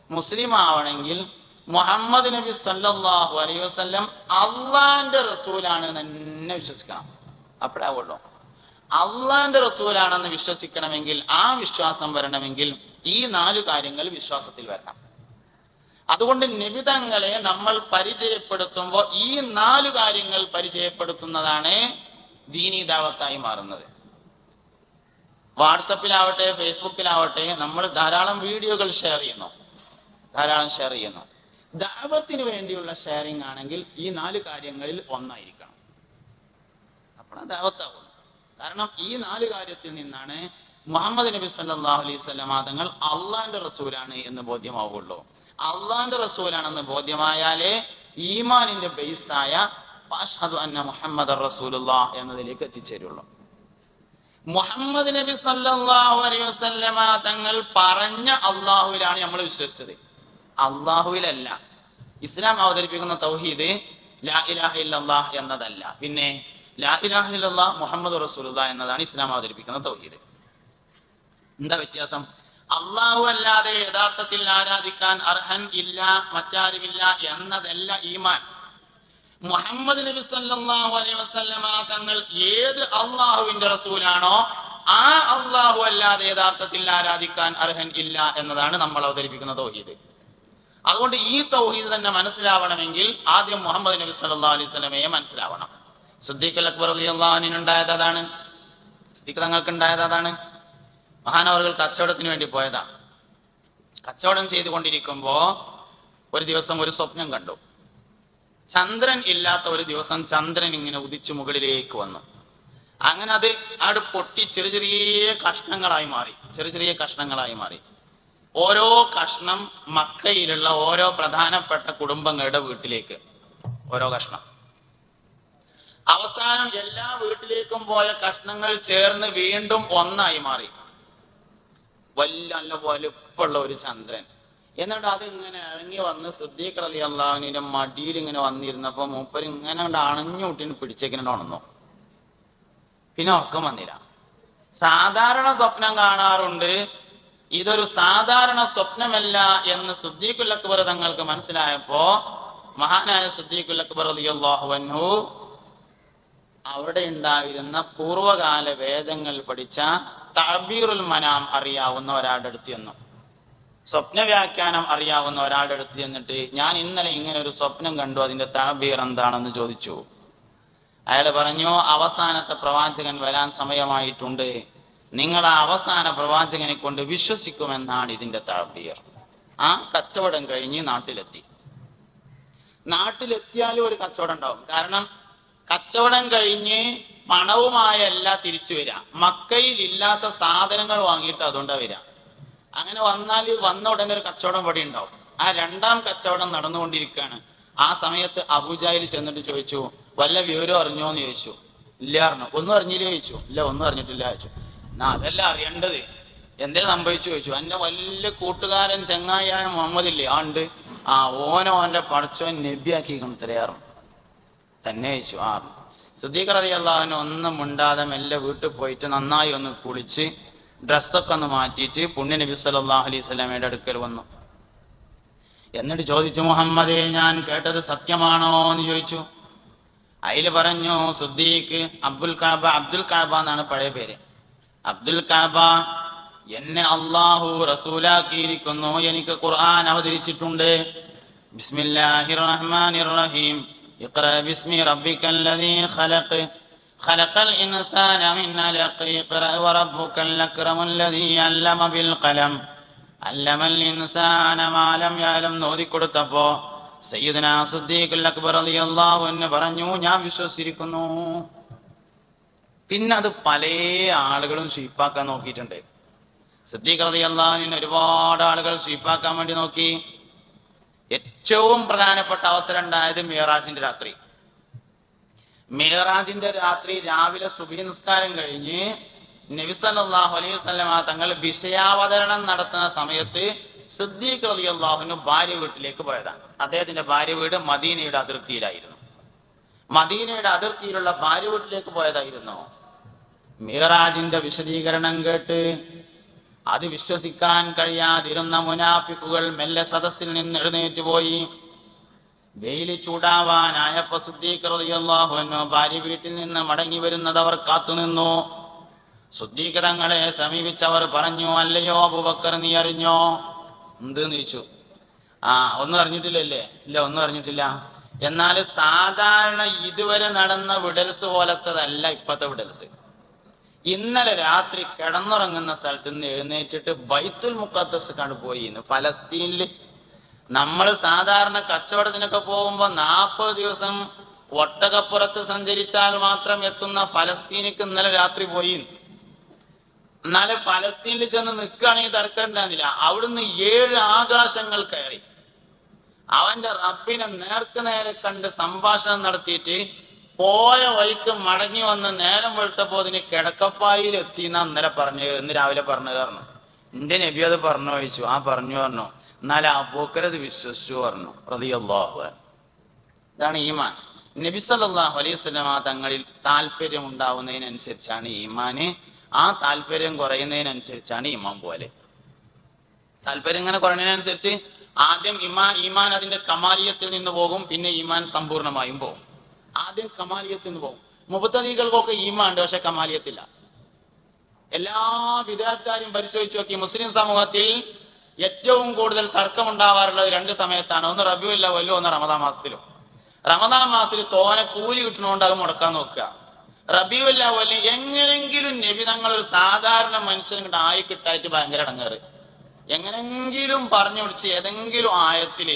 മുസ്ലിം ആവണമെങ്കിൽ മുഹമ്മദ് നബി സല്ലല്ലാഹു അലൈഹി വസല്ലം അള്ളാന്റെ റസൂലാണ് തന്നെ വിശ്വസിക്കണം, അപ്പോഴാവുള്ളൂ. അള്ളാന്റെ റസൂലാണെന്ന് വിശ്വസിക്കണമെങ്കിൽ, ആ വിശ്വാസം വരണമെങ്കിൽ ഈ 4 കാര്യങ്ങൾ വിശ്വാസത്തിൽ വരണം. അതുകൊണ്ട് നിബിതങ്ങളെ നമ്മൾ പരിചയപ്പെടുത്തുമ്പോൾ ഈ 4 കാര്യങ്ങൾ പരിചയപ്പെടുത്തുന്നതാണ് ദീനീ ദഅവത്തായി മാറുന്നത്. വാട്സപ്പിലാവട്ടെ ഫേസ്ബുക്കിലാവട്ടെ നമ്മൾ ധാരാളം വീഡിയോകൾ ഷെയർ ചെയ്യുന്നു. ദഅവത്തിന് വേണ്ടിയുള്ള ഷെയറിംഗ് ആണെങ്കിൽ ഈ 4 കാര്യങ്ങളിൽ ഒന്നായിരിക്കണം. അപ്പോൾ ദഅവത്താവും. കാരണം ഈ 4 കാര്യത്തിൽ നിന്നാണ് മുഹമ്മദ് നബി സല്ലല്ലാഹു അലൈഹി വസല്ലം തങ്ങൾ അള്ളാന്റെ റസൂലാണ് എന്ന് ബോധ്യമാവുള്ളൂ. അള്ളാന്റെ റസൂലാണെന്ന് ബോധ്യമായാലേ ഈമാനിന്റെ ബേസായ അഷ്ഹദു അന്ന മുഹമ്മദർ റസൂലുള്ളാഹ് എന്നതിലേക്ക് എത്തിച്ചേരുള്ളൂ. മുഹമ്മദ് നബി സല്ലല്ലാഹു അലൈഹി വസല്ലമ തങ്ങൾ പറഞ്ഞ അള്ളാഹുവിലാണ് നമ്മൾ വിശ്വസിച്ചത്, അള്ളാഹുവിലല്ല. ഇസ്ലാം അവതരിപ്പിക്കുന്ന തൗഹീദ് ലാ ഇലാഹ ഇല്ലല്ലാഹ് എന്നതല്ല, പിന്നെ ലാ ഇലാഹ ഇല്ലല്ലാഹ് മുഹമ്മദ് റസൂലുള്ളാഹ് എന്നതാണ് ഇസ്ലാം അവതരിപ്പിക്കുന്ന തൗഹീദ്. എന്താ വ്യത്യാസം? അള്ളാഹു അല്ലാതെ യഥാർത്ഥത്തിൽ ആരാധിക്കാൻ അർഹൻ ഇല്ല, മറ്റാരുമില്ല എന്നതല്ല ഈമാൻ. മുഹമ്മദ് നബി സല്ലല്ലാഹു അലൈഹി വസല്ലമ തങ്ങൾ ഏത് അള്ളാഹുവിന്റെ റസൂലാണോ ആ അള്ളാഹു അല്ലാതെ യഥാർത്ഥത്തിൽ ആരാധിക്കാൻ അർഹൻ ഇല്ല എന്നതാണ് നമ്മൾ അവതരിപ്പിക്കുന്ന തൗഹീദ്. അതുകൊണ്ട് ഈ തൗഹീദ് തന്നെ മനസ്സിലാവണമെങ്കിൽ ആദ്യം മുഹമ്മദ് നബി സല്ലല്ലാഹു അലൈഹി വസല്ലമയെ മനസ്സിലാവണം. സിദ്ദീഖ് അക്ബർ റളിയല്ലാഹു അൻഹു ഉണ്ടായത് അതാണ്. സിദ്ദീഖ് തങ്ങൾക്ക് ഉണ്ടായത് അതാണ്. മഹാനവറുകൾ കച്ചവടത്തിന് വേണ്ടി പോയതാ. കച്ചവടം ചെയ്തുകൊണ്ടിരിക്കുമ്പോ ഒരു ദിവസം ഒരു സ്വപ്നം കണ്ടു. ചന്ദ്രൻ ഇല്ലാത്ത ഒരു ദിവസം ചന്ദ്രൻ ഇങ്ങനെ ഉദിച്ചു മുകളിലേക്ക് വന്നു. അങ്ങനെ അത് അവിടെ പൊട്ടി ചെറിയ ചെറിയ കഷ്ണങ്ങളായി മാറി. ഓരോ കഷ്ണം മക്കയിലുള്ള ഓരോ പ്രധാനപ്പെട്ട കുടുംബങ്ങളുടെ വീട്ടിലേക്ക് ഓരോ കഷ്ണം. അവസാനം എല്ലാ വീട്ടിലേക്കും പോയ കഷ്ണങ്ങൾ ചേർന്ന് വീണ്ടും ഒന്നായി മാറി. നല്ല വലുപ്പമുള്ള ഒരു ചന്ദ്രൻ. എന്നിട്ട് അത് ഇങ്ങനെ ഇറങ്ങി വന്ന് സിദ്ദീഖ് റളിയല്ലാഹു അൻഹുവിന്റെ മടിയിൽ ഇങ്ങനെ വന്നിരുന്നപ്പോ മൂപ്പര് ഇങ്ങനെ അണഞ്ഞൂട്ടിന് പിടിച്ചേക്കിനെ ഉണർന്നു. പിന്നെ ഉറക്കം വന്നില്ല. സാധാരണ സ്വപ്നം കാണാറുണ്ട്, ഇതൊരു സാധാരണ സ്വപ്നമല്ല എന്ന് സിദ്ദീഖുൽ അക്ബർ തങ്ങൾക്ക് മനസ്സിലായപ്പോ മഹാനായ സിദ്ദീഖുൽ അക്ബർ റളിയല്ലാഹു അൻഹു അവിടെ ഉണ്ടായിരുന്ന പൂർവകാല വേദങ്ങൾ പഠിച്ച തഅബീറുൽ മനാം അറിയാവുന്ന ഒരാളുടെ അടുത്ത് ചെന്നു. സ്വപ്ന വ്യാഖ്യാനം അറിയാവുന്ന ഒരാളുടെ അടുത്ത് ചെന്നിട്ട് ഞാൻ ഇന്നലെ ഇങ്ങനെ ഒരു സ്വപ്നം കണ്ടു, അതിന്റെ തഅബീർ എന്താണെന്ന് ചോദിച്ചു. അയാൾ പറഞ്ഞു, അവസാനത്തെ പ്രവാചകൻ വരാൻ സമയമായിട്ടുണ്ട്, നിങ്ങൾ ആ അവസാന പ്രവാചകനെ കൊണ്ട് വിശ്വസിക്കുമെന്നാണ് ഇതിന്റെ തഅബീർ. ആ കച്ചവടം കഴിഞ്ഞ് നാട്ടിലെത്തിയാലും ഒരു കച്ചവടം ഉണ്ടാവും. കാരണം കച്ചവടം കഴിഞ്ഞ് പണവുമായല്ല തിരിച്ചു വരിക, മക്കയിൽ ഇല്ലാത്ത സാധനങ്ങൾ വാങ്ങിയിട്ട് അതുകൊണ്ടാ വരിക. അങ്ങനെ വന്ന ഉടനെ ഒരു കച്ചവടം പടി ഉണ്ടാവും. ആ 2ാം കച്ചവടം നടന്നുകൊണ്ടിരിക്കുകയാണ്. ആ സമയത്ത് അബൂജാഹിൽ ചെന്നിട്ട് ചോദിച്ചു, വല്ല വിവരം അറിഞ്ഞോ എന്ന് ചോദിച്ചു. ഇല്ല അറിഞ്ഞു. ഒന്നും അറിഞ്ഞില്ല ചോദിച്ചു. ഇല്ല ഒന്നും അറിഞ്ഞിട്ടില്ല ചോദിച്ചു. എന്നാ അതല്ല അറിയേണ്ടത്, എന്തേ സംഭവിച്ചു ചോദിച്ചു. എന്റെ വലിയ കൂട്ടുകാരൻ ചങ്ങായിയായ മുഹമ്മദ് ഇല്ലേ, ആ ഉണ്ട്, ആ ഓന്റെ പടച്ചോൻ നബിയാക്കി തരയാറും തന്നെ ചോദിച്ചു. ആ സിദ്ദീഖ് റളിയല്ലാഹു അൻഹു ഒന്നും മിണ്ടാതെ മെല്ലെ വീട്ടിൽ പോയിട്ട് നന്നായി ഒന്ന് കുളിച്ച് ഡ്രസ്സൊക്കെ ഒന്ന് മാറ്റിയിട്ട് പുണ്യ നബി സല്ലല്ലാഹു അലൈഹി വസല്ലമയുടെ അടുക്കൽ വന്നു. എന്നിട്ട് ചോദിച്ചു, മുഹമ്മദേ ഞാൻ കേട്ടത് സത്യമാണോ എന്ന് ചോദിച്ചു. അതിൽ പറഞ്ഞു, സിദ്ദീഖ് അബ്ദുൽ കാബ എന്നാണ് പഴയ പേര്. അബ്ദുൽ കാബ, എന്നെ അള്ളാഹു റസൂലാക്കിയിരിക്കുന്നു, എനിക്ക് ഖുർആൻ അവതരിച്ചിട്ടുണ്ട്. ബിസ്മില്ലാഹിർ റഹ്മാനിർ റഹീം, ഇഖ്റ ബിസ്മി റബ്ബിക്കല്ലദീ ഖലഖ് ഖലഖൽ ഇൻസാന മിൻ അലഖ് ഇഖ്റ വറബ്ബുക്കൽ അക്രമുല്ലദീ അല്ലമ ബിൽ ഖലം അല്ലമൽ ഇൻസാന മാ ലം യഅലം ഓതിക്കൊടുത്തപ്പോ സയ്യിദുനാ സിദ്ദീഖുൽ അക്ബർ റളിയല്ലാഹു അൻഹു പറഞ്ഞു, ഞാൻ വിശ്വസിച്ചിരിക്കുന്നു. പിന്നെ അത് പല ആളുകളും സ്വീപ്പാക്കാൻ നോക്കിയിട്ടുണ്ട്. സിദ്ദീഖ് റളിയല്ലാഹു അൻഹു ഒരുപാട് ആളുകൾ സ്വീപ്പാക്കാൻ വേണ്ടി നോക്കി. ഏറ്റവും പ്രധാനപ്പെട്ട അവസരം ഉണ്ടായത് മിഅ്റാജിന്റെ രാത്രി. മിഅ്റാജിന്റെ രാത്രി രാവിലെ സുബ്ഹി നിസ്കാരം കഴിഞ്ഞ് നബി സല്ലല്ലാഹു അലൈഹി വസല്ലമ തങ്ങൾ വിഷയാവതരണം നടത്തുന്ന സമയത്ത് സിദ്ദീഖ് റളിയല്ലാഹു അൻഹു ഭാര്യ വീട്ടിലേക്ക് പോയതാണ്. അദ്ദേഹത്തിന്റെ ഭാര്യ വീട് മദീനയുടെ അതിർത്തിയിലായിരുന്നു. മദീനയുടെ അതിർത്തിയിലുള്ള ഭാര്യ വീട്ടിലേക്ക് പോയതായിരുന്നു. മിഅ്റാജിന്റെ വിശദീകരണം കേട്ട് അത് വിശ്വസിക്കാൻ കഴിയാതിരുന്ന മുനാഫിക്കുകൾ മെല്ലെ സദസ്സിൽ നിന്ന് എഴുന്നേറ്റ് പോയി. വെയില് ചൂടാവാനായപ്പോ സിദ്ദീഖ് റളിയല്ലാഹു അൻഹു ഭാര്യ വീട്ടിൽ നിന്ന് മടങ്ങി വരുന്നത് അവർ കാത്തുനിന്നു. സിദ്ദീഖ് തങ്ങളെ സമീപിച്ചവർ പറഞ്ഞു, അല്ലയോ അബൂബക്കർ നീ അറിഞ്ഞോ? എന്തെന്ന് ചോദിച്ചു. ഒന്നും അറിഞ്ഞിട്ടില്ലല്ലേ? ഇല്ല, ഒന്നും അറിഞ്ഞിട്ടില്ല. എന്നാൽ സാധാരണ ഇതുവരെ നടന്ന വിടൽസ് പോലത്തതല്ല ഇപ്പത്തെ വിടൽസ്. ഇന്നലെ രാത്രി കിടന്നുറങ്ങുന്ന സ്ഥലത്ത് നിന്ന് എഴുന്നേറ്റിട്ട് ബൈത്തുൽ മുഖദ്ദസ് കണ്ടുപോയി. ഫലസ്തീനിൽ നമ്മൾ സാധാരണ കച്ചവടത്തിനൊക്കെ പോകുമ്പോ 40 ദിവസം ഒട്ടകപ്പുറത്ത് സഞ്ചരിച്ചാൽ മാത്രം എത്തുന്ന ഫലസ്തീനിക്ക് ഇന്നലെ രാത്രി പോയി. എന്നാലും ഫലസ്തീനിൽ ചെന്ന് നിൽക്കുകയാണെങ്കിൽ തർക്കമുണ്ടായിരുന്നില്ല. അവിടുന്ന് 7 ആകാശങ്ങൾ കയറി അവന്റെ റബ്ബിനെ നേർക്ക് നേരെ കണ്ട് സംഭാഷണം നടത്തിയിട്ട് പോയ വഴിക്ക് മടങ്ങി വന്ന് നേരം വെളുത്തപ്പോ അതിന് കിടക്കപ്പായിൽ എത്തി എന്നാ ഇന്ന് രാവിലെ പറഞ്ഞു കാരണം. എന്റെ നബി അത് പറഞ്ഞു ചോദിച്ചു. പറഞ്ഞു പറഞ്ഞു. എന്നാൽ അബൂബക്കർ വിശ്വസിച്ചു പറഞ്ഞു റളിയല്ലാഹു അൻഹു. ഇതാണ് ഈമാൻ. നബി സല്ലല്ലാഹു അലൈഹി വസല്ലം തങ്ങളിൽ താല്പര്യം ഉണ്ടാവുന്നതിനനുസരിച്ചാണ് ഈമാന്. ആ താല്പര്യം കുറയുന്നതിനനുസരിച്ചാണ് ഈമാൻ പോലെ. താല്പര്യം ഇങ്ങനെ കുറയുന്നതിനനുസരിച്ച് ആദ്യം ഈമാൻ അതിന്റെ കമാലിയത്തിൽ നിന്ന് പോകും, പിന്നെ ഈമാൻ സമ്പൂർണമായും പോകും. ആദ്യം കമാലിയത്തിൽ നിന്ന് പോകും. മുബത്തദീകൾക്കൊക്കെ ഈമാൻ ഉണ്ട്, പക്ഷെ കമാലിയത്തില്ല. എല്ലാ വിദഗ്ധക്കാരും പരിശോധിച്ചു നോക്കി, മുസ്ലിം സമൂഹത്തിൽ ഏറ്റവും കൂടുതൽ തർക്കമുണ്ടാവാറുള്ളത് 2 സമയത്താണ്. ഒന്ന് റബീഉൽ അവ്വലും, ഒന്ന് റമദാൻ മാസത്തിലും. റമദാൻ മാസത്തിൽ തോനെ കൂലി കിട്ടണോണ്ട് അത് മുടക്കാൻ നോക്കുക. റബീഉൽ അവ്വലിൽ എങ്ങനെങ്കിലും നബി തങ്ങൾ ഒരു സാധാരണ മനുഷ്യൻ ആയി കിട്ടായിട്ട് ഭയങ്കര ഇടങ്ങേറ്. എങ്ങനെങ്കിലും പറഞ്ഞു പിടിച്ച് ഏതെങ്കിലും ആയത്തില്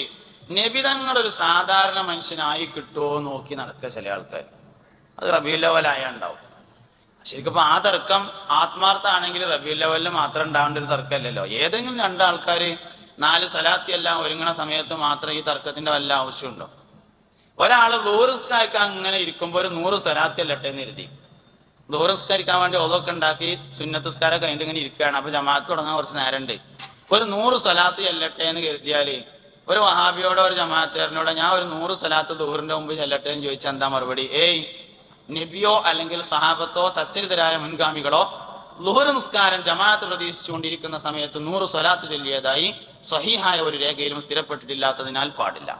നബി തങ്ങൾ ഒരു സാധാരണ മനുഷ്യനായി കിട്ടുമോ നോക്കി നടക്കുക ചില ആൾക്കാർ. അത് റബീഉൽ അവ്വലായ ഉണ്ടാവും. ശരിക്കും ആ തർക്കം ആത്മാർത്ഥമാണെങ്കിൽ റബീഉൽ അവ്വലിൽ മാത്രം ഉണ്ടാവേണ്ട ഒരു തർക്കമല്ലല്ലോ. ഏതെങ്കിലും 2 ആൾക്കാര് 4 സലാത്തി എല്ലാം ഒരുങ്ങണ സമയത്ത് മാത്രം ഈ തർക്കത്തിന്റെ വല്ല ആവശ്യമുണ്ടോ? ഒരാള് ദൂരസ്കരിക്കാൻ അങ്ങനെ ഇരിക്കുമ്പോൾ ഒരു 100 സലാത്തി അല്ലട്ടെ എന്ന് കരുതി ദൂരസ്കരിക്കാൻ വേണ്ടി ഒതൊക്കെ ഉണ്ടാക്കി സുന്നത്തുസ്കാരം കഴിഞ്ഞിട്ട് ഇങ്ങനെ ഇരിക്കുകയാണ്. അപ്പൊ ജമാഅത്ത് തുടങ്ങാൻ കുറച്ച് നേരമുണ്ട്. ഒരു 100 സലാത്തി അല്ലട്ടെ എന്ന് കരുതിയാല് ഒരു വഹാബിയോടോ ഒരു ജമാഅത്തുകാരനോടോ ഞാൻ ഒരു 100 സലാത്ത് ദൂറിന്റെ മുമ്പ് ചെല്ലട്ടെ എന്ന് ചോദിച്ചാൽ എന്താ മറുപടി? നബിയോ അല്ലെങ്കിൽ സഹാബത്തോ സച്ചരിതരായ മുൻഗാമികളോ ളുഹർ നിസ്കാരം ജമാഅത്ത് പ്രതീക്ഷിച്ചുകൊണ്ടിരിക്കുന്ന സമയത്ത് 100 സ്വലാത്ത് ചൊല്ലിയതായി സ്വഹീഹായ ഒരു രേഖയിലും സ്ഥിരപ്പെട്ടിട്ടില്ലാത്തതിനാൽ പാടില്ല.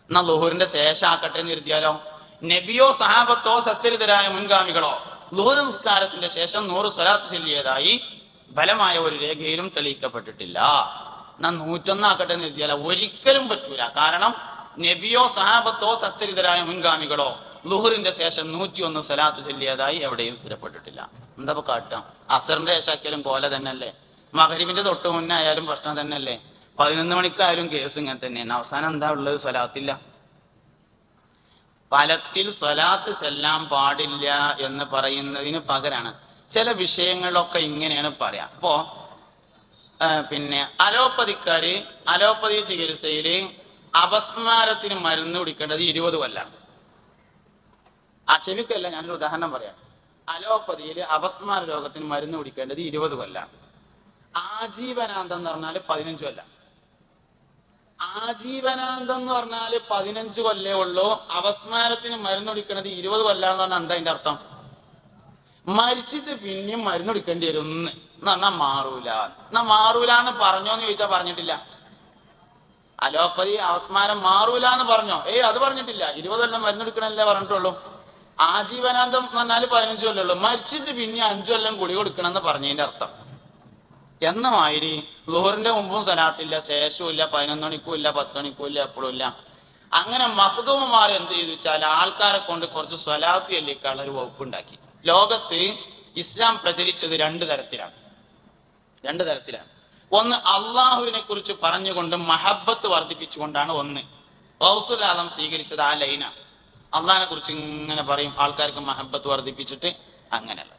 എന്നാൽ ളുഹറിന്റെ ശേഷം ആക്കട്ടെ എന്ന് കരുതിയാലോ? നബിയോ സഹാബത്തോ സച്ചരിതരായ മുൻഗാമികളോ ളുഹർ നിസ്കാരത്തിന്റെ ശേഷം 100 സ്വലാത്ത് ചൊല്ലിയതായി ബലമായ ഒരു രേഖയിലും തെളിയിക്കപ്പെട്ടിട്ടില്ല. എന്നാൽ 101 ആക്കട്ടെ എന്ന് കരുതിയാലോ? ഒരിക്കലും പറ്റൂല. കാരണം നബിയോ സഹാബത്തോ സച്ചരിതരായ മുൻഗാമികളോ ളുഹറിന്റെ ശേഷം 101 സ്വലാത്ത് ചൊല്ലിയതായി എവിടെയും സ്ഥിരപ്പെട്ടിട്ടില്ല. എന്താ കാട്ടാം? അസറിന്റെ ശേഷാക്കിയാലും കോല തന്നെയല്ലേ, മഗ്‌രിബിന്റെ തൊട്ട് മുന്നേ ആയാലും പ്രശ്നം തന്നെയല്ലേ, 11 മണിക്കായാലും കേസ് ഇങ്ങനെ തന്നെയാണ്. അവസാനം എന്താ ഉള്ളത്? സ്വലാത്തില്ല. ഫലത്തിൽ സ്വലാത്ത് ചെല്ലാൻ പാടില്ല എന്ന് പറയുന്നതിന് പകരാണ് ചില വിഷയങ്ങളിലൊക്കെ ഇങ്ങനെയാണ് പറയാം. അപ്പോ അലോപ്പതിക്കാര് അലോപ്പതി ചികിത്സയില് അപസ്മാരത്തിന് മരുന്ന് കുടിക്കേണ്ടത് 20 കൊല്ലാണ്. ചെവിക്കല്ല, ഞാനൊരു ഉദാഹരണം പറയാം. അലോപ്പതിയിൽ അപസ്മാര രോഗത്തിന് മരുന്ന് കുടിക്കേണ്ടത് 20 കൊല്ലാണ്. ആജീവനാന്തം എന്ന് പറഞ്ഞാൽ 15 കൊല്ലം. ആജീവനാന്തം എന്ന് പറഞ്ഞാൽ 15 കൊല്ലേ ഉള്ളൂ. അപസ്മാരത്തിന് മരുന്ന് കുടിക്കേണ്ടത് 20 കൊല്ലാന്ന് പറഞ്ഞാൽ എന്താ അതിന്റെ അർത്ഥം? മരിച്ചിട്ട് പിന്നെയും മരുന്ന് കുടിക്കേണ്ടി വരും എന്ന് പറഞ്ഞാൽ മാറൂല. എന്നാ മാറൂല എന്ന് പറഞ്ഞോന്ന് ചോദിച്ചാൽ പറഞ്ഞിട്ടില്ല. അലോപ്പതി അപസ്മാരം മാറൂല എന്ന് പറഞ്ഞോ? അത് പറഞ്ഞിട്ടില്ല. 20 കൊല്ലം മരുന്ന് കുടിക്കണല്ലേ പറഞ്ഞിട്ടുള്ളൂ. ആജീവനാന്തം എന്ന് പറഞ്ഞാൽ 15 കൊല്ലമുള്ളൂ. മരിച്ചിട്ട് പിന്നെ 5 കൊല്ലം ഗുളിക കൊടുക്കണമെന്ന് പറഞ്ഞതിന്റെ അർത്ഥം. എന്ന മാതിരി ളുഹറിന്റെ മുമ്പും സ്വലാത്തില്ല, ശേഷവും ഇല്ല, 11 മണിക്കും ഇല്ല, 10 മണിക്കും ഇല്ല, എപ്പോഴും ഇല്ല. അങ്ങനെ മഖ്ദൂമുമാർ എന്ത് ചെയ്തു വെച്ചാൽ ആൾക്കാരെ കൊണ്ട് കുറച്ച് സ്വലാത്ത് ചൊല്ലിക്കാനുള്ള ഒരു വകുപ്പുണ്ടാക്കി. ലോകത്ത് ഇസ്ലാം പ്രചരിച്ചത് 2 തരത്തിലാണ്. ഒന്ന് അള്ളാഹുവിനെ കുറിച്ച് പറഞ്ഞുകൊണ്ട് മഹബത്ത് വർദ്ധിപ്പിച്ചുകൊണ്ടാണ്. ഒന്ന് ഗൗസുൽ ആലം സ്വീകരിച്ചത് ആ ലൈന. അള്ളാഹിനെ കുറിച്ച് ഇങ്ങനെ പറയും, ആൾക്കാർക്ക് മഹബത്ത് വർദ്ധിപ്പിച്ചിട്ട് അങ്ങനെയല്ല.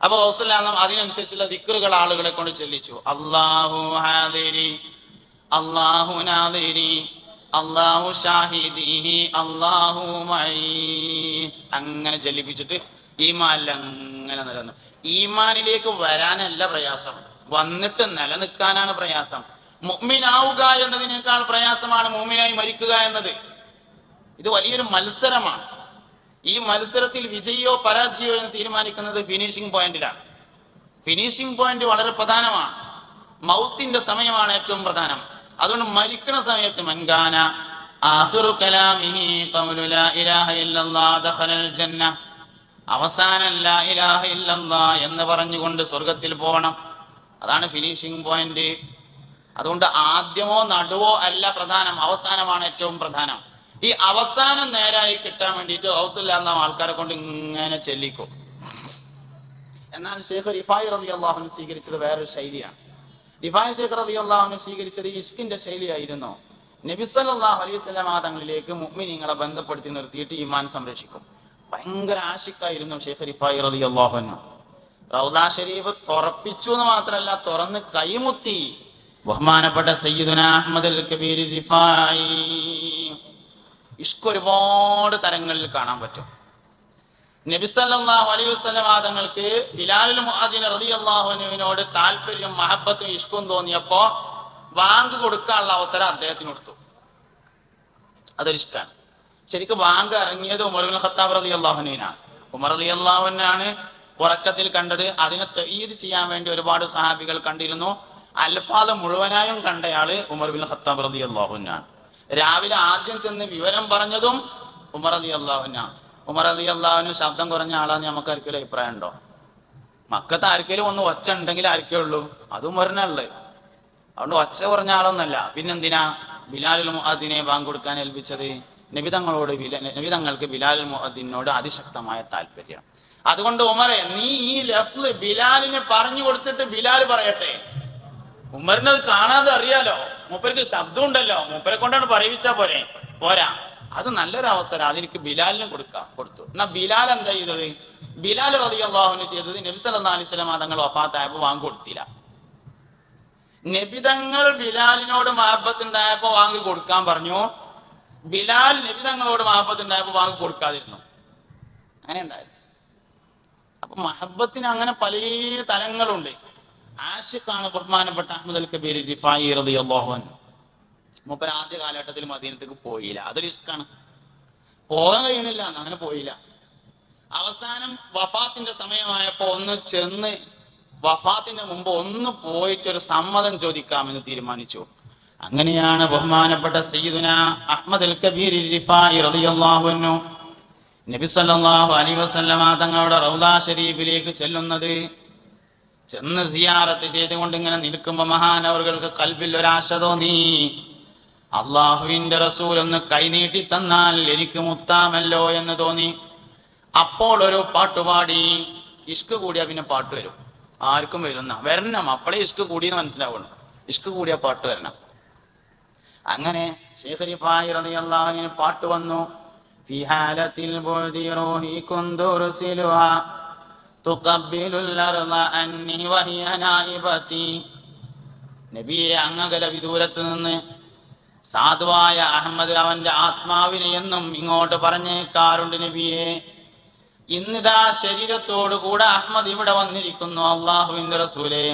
അപ്പൊ ഗൗസുൽ ആലം അതിനനുസരിച്ചുള്ള ദിക്റുകൾ ആളുകളെ കൊണ്ട് ചൊല്ലിച്ചു. അല്ലാഹു ഹാദിരി, അല്ലാഹു നാദിരി, അല്ലാഹു ഷാഹിദി, അല്ലാഹു മഈ, അങ്ങനെ ചൊല്ലിപ്പിച്ചിട്ട് ഈമാനിൽ അങ്ങനെ നിലനിന്നു. ഈമാനിലേക്ക് വരാനല്ല പ്രയാസം, വന്നിട്ട് നിലനിൽക്കാനാണ് പ്രയാസം. മുഅ്മിനാവുക എന്നതിനേക്കാൾ പ്രയാസമാണ് മുഅ്മിനായി മരിക്കുക എന്നത്. ഇത് വലിയൊരു മത്സരമാണ്. ഈ മത്സരത്തിൽ വിജയോ പരാജയോ എന്ന് തീരുമാനിക്കുന്നത് ഫിനിഷിംഗ് പോയിന്റിലാണ്. ഫിനിഷിംഗ് പോയിന്റ് വളരെ പ്രധാനമാണ്. മൗത്തിന്റെ സമയമാണ് ഏറ്റവും പ്രധാനം. അതുകൊണ്ട് മരിക്കുന്ന സമയത്ത് മൻകാന ആഖിറു കലാമിഹി ഖൗലു ലാ ഇലാഹ ഇല്ലല്ലാഹ് ദഖലൽ ജന്ന, അവസാനം ലാ ഇലാഹ ഇല്ലല്ലാഹ് എന്ന് പറഞ്ഞുകൊണ്ട് സ്വർഗത്തിൽ പോകണം. അതാണ് ഫിനിഷിംഗ് പോയിന്റ്. അതുകൊണ്ട് ആദ്യമോ നടുവോ അല്ല പ്രധാനം, അവസാനമാണ് ഏറ്റവും പ്രധാനം. ഈ അവസാനം നേരായി കിട്ടാൻ വേണ്ടിയിട്ട് ഹൗസില്ലാന്ന ആൾക്കാരെ കൊണ്ട് ഇങ്ങനെ ചെല്ലിക്കും. എന്നാൽ ശൈഖ് റിഫായി റളിയല്ലാഹു അൻഹു സ്വീകരിച്ചത് വേറൊരു ശൈലിയാണ്. റിഫായി ശൈഖ് റളിയല്ലാഹു അൻഹു സ്വീകരിച്ചത് ഇഷ്കിന്റെ ശൈലിയായിരുന്നു. നബി സല്ലല്ലാഹു അലൈഹി വസല്ലം തങ്ങളിലേക്ക് മുഅ്മിനീങ്ങളെ ബന്ധപ്പെടുത്തി നിർത്തിയിട്ട് ഈമാൻ സംരക്ഷിക്കും. ഭയങ്കര ആശിക്കായിരുന്നു ശൈഖ് റിഫായി റളിയല്ലാഹു അൻഹു. റൗദ ഷരീഫ് തുറപ്പിച്ചു എന്ന് മാത്രമല്ല, തുറന്ന് കൈമുത്തി. ബഹുമാനപ്പെട്ട സയ്യിദുന അഹ്മദ് അൽ കബീർ റിഫായി ഇഷ്ക് ഒരുപാട് തരങ്ങളിൽ കാണാൻ പറ്റും. നബി സല്ലല്ലാഹു അലൈഹി വസല്ലം തങ്ങൾക്ക് ബിലാലുൽ മുഅദ്ദിൻ റളിയല്ലാഹു അൻഹുവിനോട് താല്പര്യം, മഹബത്തും ഇഷ്കും തോന്നിയപ്പോ ബാങ്ക് കൊടുക്കാനുള്ള അവസരം അദ്ദേഹത്തിന് കൊടുത്തു. അതൊരു ഇഷ്ടാണ്. ശരിക്കും ബാങ്ക് ഇറങ്ങിയത് ഉമർ ഇബ്നുൽ ഖത്താബ് റളിയല്ലാഹു അൻഹുവിനാണ്. ഉമർ റളിയല്ലാഹു അൻഹുവാണ് ഉറക്കത്തിൽ കണ്ടത്. അതിനെ തഈദ് ചെയ്യാൻ വേണ്ടി ഒരുപാട് സഹാബികൾ കണ്ടിരുന്നു. അൽഫാദ് മുഴുവനായും കണ്ടയാള് ഉമർ ഇബ്നുൽ ഖത്താബ് റളിയല്ലാഹു അൻഹുവാണ്. രാവിലെ ആദ്യം ചെന്ന് വിവരം പറഞ്ഞതും ഉമർ റളിയല്ലാഹു അൻഹു. ഉമർ റളിയല്ലാഹു അൻഹു ശബ്ദം കുറഞ്ഞ ആളാന്ന് നമുക്ക് ആർക്കെങ്കിലും അഭിപ്രായം ഉണ്ടോ? മക്കത്ത് ആർക്കെങ്കിലും ഒന്ന് ഒച്ച ഉണ്ടെങ്കിൽ ആർക്കേ ഉള്ളൂ, അതും ഉമറിനുള്ളത്. അതുകൊണ്ട് ഒച്ച കുറഞ്ഞ ആളൊന്നല്ല. പിന്നെന്തിനാ ബിലാലുൽ മുഅദ്ദിനെ ബാങ്ക് കൊടുക്കാൻ ഏൽപ്പിച്ചത്? നബി തങ്ങൾക്ക് ബിലാലുൽ മുഅദ്ദിനോട് അതിശക്തമായ താല്പര്യം. അതുകൊണ്ട് ഉമറെ, നീ ഈ ലഫ്ള് ബിലാലിന് പറഞ്ഞു കൊടുത്തിട്ട് ബിലാൽ പറയട്ടെ. ഉമറിന് അത് കാണാതെ അറിയാലോ, മൂപ്പർക്ക് ശബ്ദം ഉണ്ടല്ലോ, മൂപ്പരെ കൊണ്ടാണ് പറയിപ്പിച്ചാ പോരാ. അത് നല്ലൊരു അവസരം, അതെനിക്ക് ബിലാലിന് കൊടുത്തു. എന്നാ ബിലാൽ എന്താ ചെയ്തത്? ബിലാൽ റളിയല്ലാഹു അൻഹു ചെയ്തത് നബി സല്ലല്ലാഹു അലൈഹി വസല്ലം തങ്ങൾ വഫാത്തായപ്പോ ബാങ്ക് കൊടുത്തില്ല. നബിതങ്ങൾ ബിലാലിനോട് മഹബത്ത് ഉണ്ടായപ്പോ വാങ്ങി കൊടുക്കാൻ പറഞ്ഞു. ബിലാൽ നബിതങ്ങളോട് മഹബത്ത് ഉണ്ടായപ്പോ വാങ്ങി കൊടുക്കാതിരുന്നു. അങ്ങനെ ഉണ്ടായിരുന്നു. അപ്പൊ മഹബത്തിന് അങ്ങനെ പല തലങ്ങളുണ്ട്. ആശിഖാണ് ബഹുമാനപ്പെട്ട അഹ്മദ് അൽ കബീർ റിഫായി റളിയല്ലാഹു അൻഹു. മൂപ്പർ ആദ്യ കാലഘട്ടത്തിൽ മദീനത്തേക്ക് പോയില്ല. അതൊരു ഇഷ്കാണ്. പോകാൻ കഴിയണില്ല, അങ്ങനെ പോയില്ല. അവസാനം വഫാത്തിന്റെ സമയമായപ്പോ ഒന്ന് ചെന്ന് വഫാത്തിന് മുമ്പ് ഒന്ന് പോയിട്ടൊരു സമ്മതം ചോദിക്കാമെന്ന് തീരുമാനിച്ചു. അങ്ങനെയാണ് ബഹുമാനപ്പെട്ട സയ്യിദുന അഹ്മദ് അൽ കബീർ റിഫായി റളിയല്ലാഹു അൻഹു നബി സല്ലല്ലാഹു അലൈഹി വസല്ലമ തങ്ങളുടെ റൗദ ഷരീഫിലേക്ക് ചെല്ലുന്നത്. ചെന്ന് സിയാറത്ത് ചെയ്തുകൊണ്ട് ഇങ്ങനെ നിൽക്കുമ്പോ മഹാനവറുകൾക്ക് കൽബിൽ ഒരാശ തോന്നി. അള്ളാഹുവിന്റെ റസൂൽ ഒന്ന് കൈനീട്ടി തന്നാൽ എനിക്ക് മുത്താമല്ലോ എന്ന് തോന്നി. അപ്പോൾ ഒരു പാട്ടുപാടി. ഇഷ്ക് കൂടിയാ പിന്നെ പാട്ട് വരും. ആർക്കും വരണം, അപ്പോഴേ ഇഷ്ക് കൂടിയെന്ന് മനസ്സിലാവുള്ളൂ. ഇഷ്ക് കൂടിയ പാട്ട് വരണം. അങ്ങനെ ശൈഖ് റിഫായി റളിയല്ലാഹു അൻഹു പാട്ട് വന്നു. ഫി ഹാലത്തിൽ ബുഅദി റൂഹി കുന്തുർസിലുഹാ തുഖബ്ബിലുൽ അർള അന്നി വഹിയ നായിബതി. നബിയെ, അങ്ങകല വിദൂരത്ത് നിന്ന് സാധുവായ അഹമ്മദ് അവന്റെ ആത്മാവിനെ എന്നും ഇങ്ങോട്ട് പറഞ്ഞേക്കാറുണ്ട്. നബിയെ, ഇന്നിതാ ശരീരത്തോടുകൂടെ അഹ്മദ് ഇവിടെ വന്നിരിക്കുന്നു. അള്ളാഹുവിന്റെ റസൂലേ,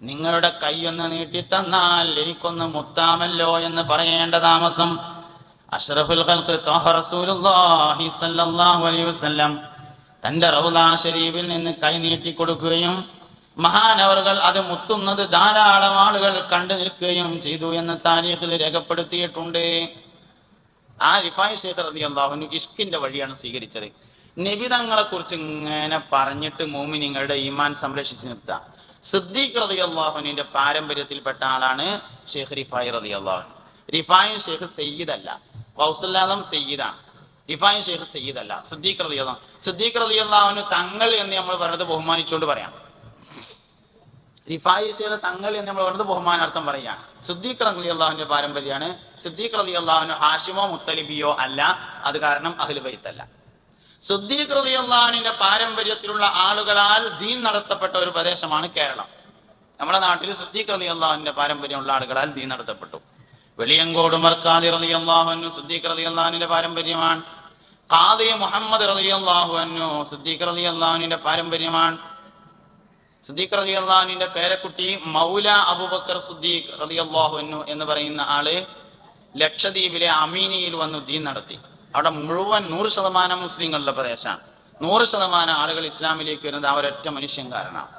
നിങ്ങളുടെ കൈയൊന്ന് നീട്ടിത്തന്നാൽ എനിക്കൊന്ന് മുത്താമല്ലോ എന്ന് പറയേണ്ട താമസം അഷ്റഫുൽ ഖൽഖ് ത്വാഹ റസൂലുള്ളാഹി സ്വല്ലല്ലാഹു അലൈഹി വസല്ലം തന്റെ റൗള ശരീഫിൽ നിന്ന് കൈ നീട്ടി കൊടുക്കുകയും മഹാനവറുകൾ അത് മുത്തുന്നത് ധാരാളം ആളുകൾ കണ്ടു നിൽക്കുകയും ചെയ്തു എന്ന് താരീഖിൽ രേഖപ്പെടുത്തിയിട്ടുണ്ട്. ആ റിഫായി ശൈഖ് റളിയല്ലാഹു അൻഹു ഇഷ്കിന്റെ വഴിയാണ് സ്വീകരിച്ചത്. നബി തങ്ങളെ കുറിച്ച് ഇങ്ങനെ പറഞ്ഞിട്ട് മുഅ്മിനീങ്ങളുടെ ഈമാൻ സംരക്ഷിച്ചു നിർത്താം. സിദ്ദീഖ് റളിയല്ലാഹു അൻഹുവിന്റെ പാരമ്പര്യത്തിൽപ്പെട്ട ആളാണ് ശൈഖ് റിഫായി റളിയല്ലാഹു അൻഹു. റിഫായി ശൈഖ് സയ്യിദ് അല്ല, ഗൗസുൽ ആദം സയ്യിദാണ്. റിഫായി ശൈഖ് സയ്യിദ് അല്ല. സിദ്ദീഖ് റളിയല്ലാഹു അൻഹു തങ്ങൾ എന്ന് നമ്മൾ പറയുന്നത് ബഹുമാനിച്ചുകൊണ്ട് പറയാം. റിഫായി ശൈഖ് തങ്ങൾ എന്ന് നമ്മൾ പറയുന്നത് ബഹുമാനാർത്ഥം പറയുകയാണ്. സിദ്ദീഖ് റളിയല്ലാഹു അൻഹുവിന്റെ പാരമ്പര്യമാണ്. സിദ്ദീഖ് റളിയല്ലാഹു അൻഹു ഹാഷിമോ മുത്തലിബിയോ അല്ല, അത് കാരണം അഹ്ലു ബൈത്ത് അല്ല. സിദ്ദീഖ് റളിയല്ലാഹു അൻഹുവിന്റെ പാരമ്പര്യത്തിലുള്ള ആളുകളാൽ ദീൻ നടത്തപ്പെട്ട ഒരു പ്രദേശമാണ് കേരളം. നമ്മുടെ നാട്ടിൽ സിദ്ദീഖ് റളിയല്ലാഹു അൻഹുവിന്റെ പാരമ്പര്യമുള്ള ആളുകളാൽ ദീൻ നടത്തപ്പെട്ടു. വെളിയങ്കോട് ഉമർ ഖാദി റളിയല്ലാഹു അൻഹു സിദ്ദീഖ് റളിയല്ലാഹു അൻഹുവിന്റെ പാരമ്പര്യമാണ്. ഖാദി മുഹമ്മദ് റളിയല്ലാഹു അൻഹു സിദ്ദീഖ് റളിയല്ലാഹു അൻഹുവിന്റെ പാരമ്പര്യമാണ്. സിദ്ദീഖ് റളിയല്ലാഹു അൻഹുവിന്റെ പേരക്കുട്ടി മൗല അബൂബക്കർ സിദ്ദീഖ് റളിയല്ലാഹു അൻഹു എന്ന് പറയുന്ന ആള് ലക്ഷദ്വീപിലെ അമീനിയിൽ വന്നു ദീൻ നടത്തി. അവിടെ മുഴുവൻ 100% മുസ്ലിങ്ങളുടെ പ്രദേശമാണ്. 100% ആളുകൾ ഇസ്ലാമിലേക്ക് വരുന്നത് അവരൊറ്റ മനുഷ്യൻ കാരണമാണ്.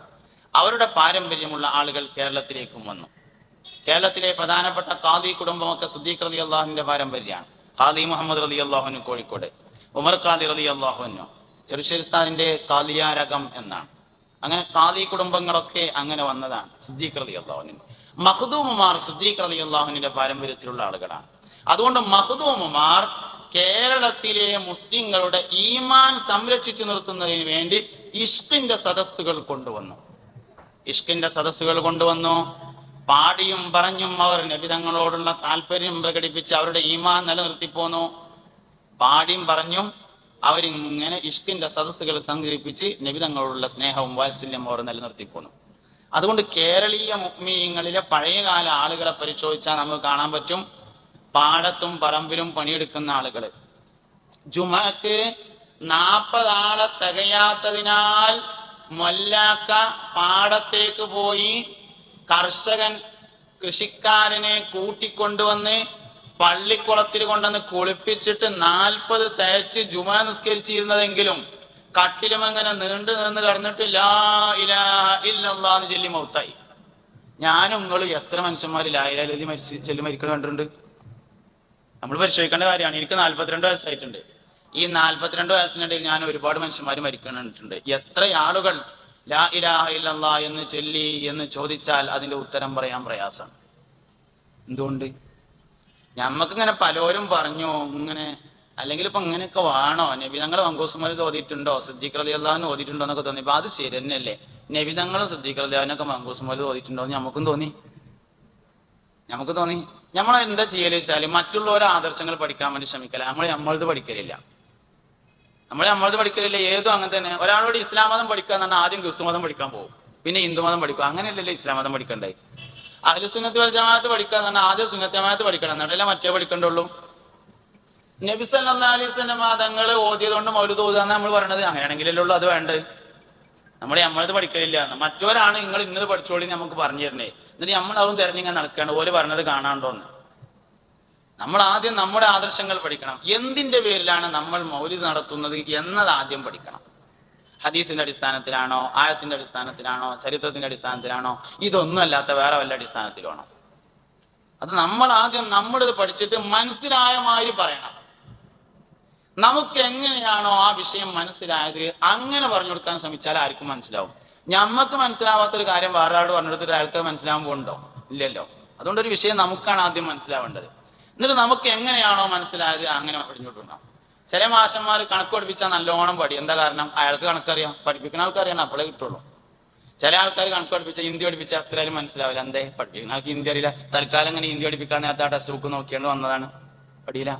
അവരുടെ പാരമ്പര്യമുള്ള ആളുകൾ കേരളത്തിലേക്കും വന്നു. കേരളത്തിലെ പ്രധാനപ്പെട്ട ഖാദി കുടുംബമൊക്കെ സിദ്ദീഖ് റളിയല്ലാഹു അൻഹുവിന്റെ പാരമ്പര്യമാണ്. ഖാദി മുഹമ്മദ് റളിയല്ലാഹു അൻഹു കോഴിക്കോട്, ഉമർ ഖാദി റളിയല്ലാഹു അൻഹു ചെറുശ്ശേരി സ്ഥാനിന്റെ കാലിയാരകം എന്നാണ്. അങ്ങനെ ഖാദി കുടുംബങ്ങളൊക്കെ അങ്ങനെ വന്നതാണ്. സിദ്ദീഖ് റളിയല്ലാഹു അൻഹു, മഖ്ദൂമുമാർ സിദ്ദീഖ് റളിയല്ലാഹു അൻഹുവിന്റെ പാരമ്പര്യത്തിലുള്ള ആളുകളാണ്. അതുകൊണ്ട് മഖ്ദൂമുമാർ കേരളത്തിലെ മുസ്ലിങ്ങളുടെ ഈമാൻ സംരക്ഷിച്ചു നിർത്തുന്നതിന് വേണ്ടി ഇഷ്കിന്റെ സദസ്സുകൾ കൊണ്ടുവന്നു. ഇഷ്കിന്റെ സദസ്സുകൾ കൊണ്ടുവന്നു. പാടിയും പറഞ്ഞും അവർ നബി തങ്ങളോടുള്ള താല്പര്യം പ്രകടിപ്പിച്ച് അവരുടെ ഈമാൻ നിലനിർത്തിപ്പോന്നു. പാടിയും പറഞ്ഞും അവരിങ്ങനെ ഇഷ്കിന്റെ സദസ്സുകൾ സംഘടിപ്പിച്ച് നബി തങ്ങളോടുള്ള സ്നേഹവും വാത്സല്യം അവർ നിലനിർത്തിപ്പോന്നു. അതുകൊണ്ട് കേരളീയ മുഅ്മിനീങ്ങളിലെ പഴയകാല ആളുകളെ പരിശോധിച്ചാൽ നമുക്ക് കാണാൻ പറ്റും, പാടത്തും പറമ്പിലും പണിയെടുക്കുന്ന ആളുകൾ. ജുമഅക്ക് 40 ആളെ തികയാത്തതിനാൽ മൊല്ലാക്ക പാടത്തേക്ക് പോയി കർഷകൻ കൃഷിക്കാരനെ കൂട്ടിക്കൊണ്ടുവന്ന് പള്ളിക്കുളത്തിൽ കൊണ്ടുവന്ന് കുളിപ്പിച്ചിട്ട് 40 തയ്ച്ച് ജുമഅ നിസ്കരിച്ചിരുന്നതെങ്കിലും കട്ടിലുമങ്ങനെ നീണ്ടു നിന്ന് കിടന്നിട്ട് ലാ ഇലാഹ ഇല്ലല്ലാഹ് എന്ന് ചൊല്ലി മൗത്തായി. ഞാനും നിങ്ങളും എത്ര മനുഷ്യന്മാർ ലാ ഇലാഹ ഇല്ലല്ലാഹ് ചൊല്ലി മരിക്കണ കണ്ടിട്ടുണ്ട്? നമ്മൾ പരിശോധിക്കേണ്ട കാര്യമാണ്. എനിക്ക് 42 വയസ്സായിട്ടുണ്ട്. ഈ 42 വയസ്സിനിടയിൽ ഞാൻ ഒരുപാട് മനുഷ്യന്മാർ മരിക്കണിട്ടുണ്ട്. എത്ര ആളുകൾ ലാ ഇലാഹ ഇല്ലല്ലാഹ് എന്ന് ചൊല്ലി എന്ന് ചോദിച്ചാൽ അതിന്റെ ഉത്തരം പറയാൻ പ്രയാസമാണ്. എന്തുകൊണ്ട്? ഞമ്മക്കിങ്ങനെ പലരും പറഞ്ഞു ഇങ്ങനെ, അല്ലെങ്കിൽ ഇപ്പൊ ഇങ്ങനെയൊക്കെ വേണോ, നബി തങ്ങൾ മങ്കൂസുമാർ ഓതിയിട്ടുണ്ടോ, സിദ്ദീഖ് റളിയല്ലാഹു അൻഹു ഓതിയിട്ടുണ്ടോ എന്നൊക്കെ തോന്നി. അപ്പൊ അത് ശരി തന്നെയല്ലേ, നബി തങ്ങളും സിദ്ദീഖ് റളിയല്ലാഹു അൻഹു ഒക്കെ മങ്കൂസുമാർ ഓതിയിട്ടുണ്ടോ എന്ന് നമുക്ക് തോന്നി. നമ്മൾ എന്താ ചെയ്യല് വെച്ചാൽ മറ്റുള്ളവരുടെ ആദർശങ്ങൾ പഠിക്കാൻ വേണ്ടി ശ്രമിക്കല, നമ്മളത് പഠിക്കലില്ല. ഏതും അങ്ങനെ തന്നെ. ഒരാളോട് ഇസ്ലാം മതം പഠിക്കാൻ പറഞ്ഞാൽ ആദ്യം ക്രിസ്തു മതം പഠിക്കാൻ പോകും, പിന്നെ ഹിന്ദു മതം പഠിക്കും. അങ്ങനെയല്ലല്ലോ ഇസ്ലാം മതം പഠിക്കണ്ടേ. അഹ്ലു സുന്നത്ത് വൽ ജമാഅത്ത് പഠിക്കാൻ പറഞ്ഞാൽ ആദ്യം സുന്നത്ത് ജമാഅത്ത് പഠിക്കണം, എന്നിട്ടല്ലേ മറ്റേ പഠിക്കണ്ടുള്ളൂ. നബി സല്ലല്ലാഹു അലൈഹി വസല്ലം തങ്ങൾ ഓതിയതുകൊണ്ട് മൗലിദ് ഓതാന്ന് നമ്മൾ പറയണത്. അങ്ങനെയാണെങ്കിലല്ലേ ഉള്ളൂ അത് വേണ്ടത്. നമ്മളത് പഠിക്കലില്ല. മറ്റവരാണ് നിങ്ങൾ ഇന്നത് പഠിച്ചോളി നമുക്ക് പറഞ്ഞു തരണേ, എന്നിട്ട് നമ്മളതും തിരഞ്ഞിങ്ങനെ നടക്കുകയാണ് ഓല് പറഞ്ഞത് കാണാണ്ടോന്ന്. നമ്മൾ ആദ്യം നമ്മുടെ ആദർശങ്ങൾ പഠിക്കണം. എന്തിന്റെ പേരിലാണ് നമ്മൾ മൗലിദ് നടത്തുന്നത് എന്നത് ആദ്യം പഠിക്കണം. ഹദീസിന്റെ അടിസ്ഥാനത്തിലാണോ, ആയത്തിന്റെ അടിസ്ഥാനത്തിലാണോ, ചരിത്രത്തിന്റെ അടിസ്ഥാനത്തിലാണോ, ഇതൊന്നും അല്ലാത്ത വേറെ വല്ല അടിസ്ഥാനത്തിലാണോ? അത് നമ്മൾ ആദ്യം നമ്മുടേത് പഠിച്ചിട്ട് മനസ്സിലായ മാതിരി പറയണം. നമുക്ക് എങ്ങനെയാണോ ആ വിഷയം മനസ്സിലായത് അങ്ങനെ പറഞ്ഞു കൊടുക്കാൻ ശ്രമിച്ചാൽ ആർക്കും മനസ്സിലാവും. ഞമ്മക്ക് മനസ്സിലാവാത്തൊരു കാര്യം വേറെ ആളോട് പറഞ്ഞു കൊടുത്തിട്ട് അയാൾക്ക് മനസ്സിലാവാൻ പോകുന്നുണ്ടോ? ഇല്ലല്ലോ. അതുകൊണ്ടൊരു വിഷയം നമുക്കാണ് ആദ്യം മനസ്സിലാവേണ്ടത്. എന്നിട്ട് നമുക്ക് എങ്ങനെയാണോ മനസ്സിലായത് അങ്ങനെ പഠിഞ്ഞോട്ടുണ്ടാവും. ചില മാഷന്മാർ കണക്ക് പഠിപ്പിച്ചാൽ നല്ലോണം പഠി. എന്താ കാരണം? അയാൾക്ക് കണക്കറിയാം, പഠിപ്പിക്കുന്ന ആൾക്കറിയാം, അപ്പോഴേ കിട്ടുള്ളൂ. ചില ആൾക്കാർ കണക്ക് പഠിപ്പിച്ചാൽ ഹിന്ദി പഠിപ്പിച്ചാൽ അത്രയും മനസ്സിലാവില്ല. എന്തേ? പഠിപ്പിക്കുന്ന ആൾക്ക് ഹിന്ദി അറിയില്ല. തൽക്കാലം ഇങ്ങനെ ഹിന്ദി പഠിപ്പിക്കാൻ നേരത്തെ ആ ടെക്സ്റ്റ് ബുക്ക് നോക്കിയാണ്ട് വന്നതാണ്, പഠിയില്ല.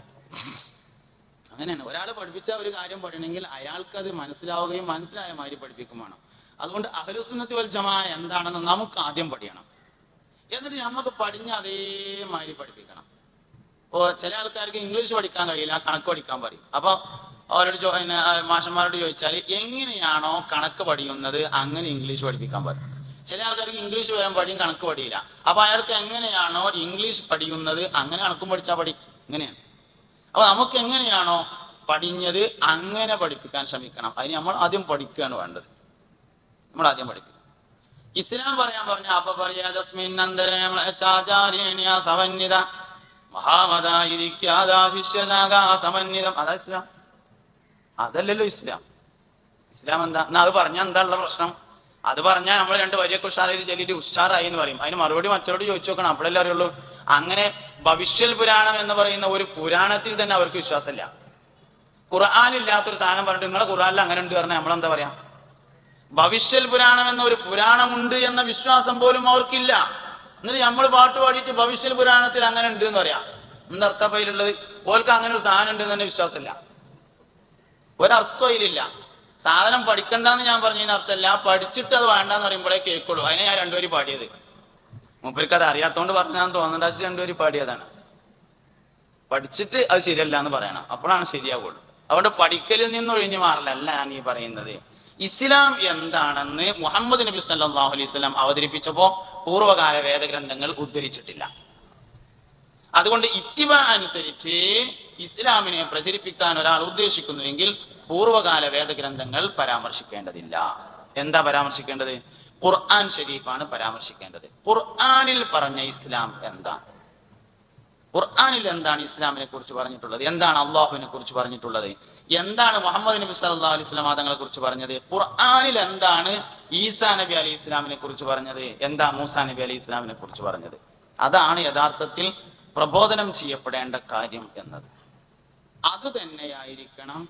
അങ്ങനെയാണ്. ഒരാൾ പഠിപ്പിച്ച ഒരു കാര്യം പഠിക്കണമെങ്കിൽ അയാൾക്കത് മനസ്സിലാവുകയും മനസ്സിലായ മാതിരി പഠിപ്പിക്കും വേണം. അതുകൊണ്ട് അഹ്ലുസുന്നത്തി വൽ ജമാഅ എന്താണെന്ന് നമുക്ക് ആദ്യം പഠിക്കണം. എന്നിട്ട് നമുക്ക് പഠിഞ്ഞ അതേമാതിരി പഠിപ്പിക്കണം. ചില ആൾക്കാർക്ക് ഇംഗ്ലീഷ് പഠിക്കാൻ കഴിയില്ല, കണക്ക് പഠിക്കാൻ പറയും. അപ്പൊ അവരോട് മാഷന്മാരോട് ചോദിച്ചാൽ എങ്ങനെയാണോ കണക്ക് പഠിക്കുന്നത് അങ്ങനെ ഇംഗ്ലീഷ് പഠിപ്പിക്കാൻ പറയും. ചില ആൾക്കാർക്ക് ഇംഗ്ലീഷ് വേഗം പഠിയും, കണക്ക് പഠിയില്ല. അപ്പൊ അയാൾക്ക് എങ്ങനെയാണോ ഇംഗ്ലീഷ് പഠിക്കുന്നത് അങ്ങനെ കണക്കും പഠിച്ചാൽ പഠി. ഇങ്ങനെയാണ്. അപ്പൊ നമുക്ക് എങ്ങനെയാണോ പഠിഞ്ഞത് അങ്ങനെ പഠിപ്പിക്കാൻ ശ്രമിക്കണം. അതിന് നമ്മൾ ആദ്യം പഠിക്കുകയാണ് വേണ്ടത്. നമ്മൾ ആദ്യം പഠിക്കുക. ഇസ്ലാം പറയാൻ പറഞ്ഞ അപ്പൊ പറയാ സമന്വിത മഹാമതായിരിക്കാതാശിഷ്യനാകാസമന്വിതം. അതാ ഇസ്ലാം. അതല്ലല്ലോ ഇസ്ലാം. ഇസ്ലാം എന്താ? എന്നാ അത് പറഞ്ഞാൽ എന്താ ഉള്ള പ്രശ്നം? അത് പറഞ്ഞാൽ നമ്മൾ 2 വരിയൊക്കെ ഉഷാറായി ചൊല്ലിയിട്ട് ഉഷാറായി എന്ന് പറയും. അതിന് മറുപടി മറ്റവരോട് ചോദിച്ചു നോക്കണം, അപ്പോഴല്ലേ അറിയുള്ളൂ. അങ്ങനെ ഭവിഷ്യൽ പുരാണം എന്ന് പറയുന്ന ഒരു പുരാണത്തിൽ തന്നെ അവർക്ക് വിശ്വാസമില്ല. ഖുർആനില്ലാത്തൊരു സാധനം പറഞ്ഞിട്ട് നിങ്ങളെ ഖുർആനിൽ അങ്ങനെ ഉണ്ട് പറഞ്ഞാൽ നമ്മളെന്താ പറയാ? ഭവിഷ്യൽ പുരാണം എന്ന ഒരു പുരാണമുണ്ട് എന്ന വിശ്വാസം പോലും അവർക്കില്ല. എന്നിട്ട് നമ്മൾ പാട്ട് പാടിയിട്ട് ഭവിഷ്യൽ പുരാണത്തിൽ അങ്ങനെ ഉണ്ട് എന്ന് പറയാം. എന്തർത്ഥം അതിലുള്ളത്? ഓർക്ക് അങ്ങനെ ഒരു സാധനം ഉണ്ട് എന്ന് തന്നെ വിശ്വാസമില്ല. ഒരർത്ഥം അതിലില്ല. സാധനം പഠിക്കണ്ടെന്ന് ഞാൻ പറഞ്ഞതിന് അർത്ഥമല്ല, പഠിച്ചിട്ട് അത് വേണ്ടെന്ന് പറയുമ്പോഴേ കേൾക്കുള്ളൂ. അതിനെ ഞാൻ 2 വരി പാടിയത്. മൂപ്പർക്ക് അത് അറിയാത്തോണ്ട് പറഞ്ഞാന്ന് തോന്നുന്നുണ്ട്. 2 വരി പാടിയതാണ്. പഠിച്ചിട്ട് അത് ശരിയല്ല എന്ന് പറയണം, അപ്പോഴാണ് ശരിയാവുള്ളൂ. അതുകൊണ്ട് പഠിക്കലിൽ നിന്ന് ഒഴിഞ്ഞു മാറലല്ല ഞാൻ ഈ പറയുന്നത്. ഇസ്ലാം എന്താണെന്ന് മുഹമ്മദ് നബി സല്ലല്ലാഹു അലൈഹി വസല്ലം അവതരിപ്പിച്ചപ്പോ പൂർവ്വകാല വേദഗ്രന്ഥങ്ങൾ ഉദ്ധരിച്ചിട്ടില്ല. അതുകൊണ്ട് ഇത്തിബാ അനുസരിച്ച് ഇസ്ലാമിനെ പ്രചരിപ്പിക്കാൻ ഒരാൾ ഉദ്ദേശിക്കുന്നുവെങ്കിൽ പൂർവ്വകാല വേദഗ്രന്ഥങ്ങൾ പരാമർശിക്കേണ്ടതില്ല. എന്താ പരാമർശിക്കേണ്ടത്? ഖുർആൻ ഷരീഫാണ് പരാമർശിക്കേണ്ടത്. ഖുർആനിൽ പറഞ്ഞ ഇസ്ലാം എന്താ? ഖുർആനിൽ എന്താണ് ഇസ്ലാമിനെ കുറിച്ച് പറഞ്ഞിട്ടുള്ളത്, എന്താണ് അള്ളാഹുവിനെ കുറിച്ച് പറഞ്ഞിട്ടുള്ളത്, എന്താണ് മുഹമ്മദ് നബി സല്ലല്ലാഹു അലൈഹി വസല്ലം തങ്ങളെ കുറിച്ച് പറഞ്ഞത്, ഖുർആനിൽ എന്താണ് ഈസാ നബി അലൈഹി ഇസ്ലാമിനെ കുറിച്ച് പറഞ്ഞത്, എന്താ മൂസാ നബി അലൈഹി ഇസ്ലാമിനെ കുറിച്ച് പറഞ്ഞത്. അതാണ് യഥാർത്ഥത്തിൽ പ്രബോധനം ചെയ്യപ്പെടേണ്ട കാര്യം എന്നത്. അതുതന്നെയായിരിക്കണം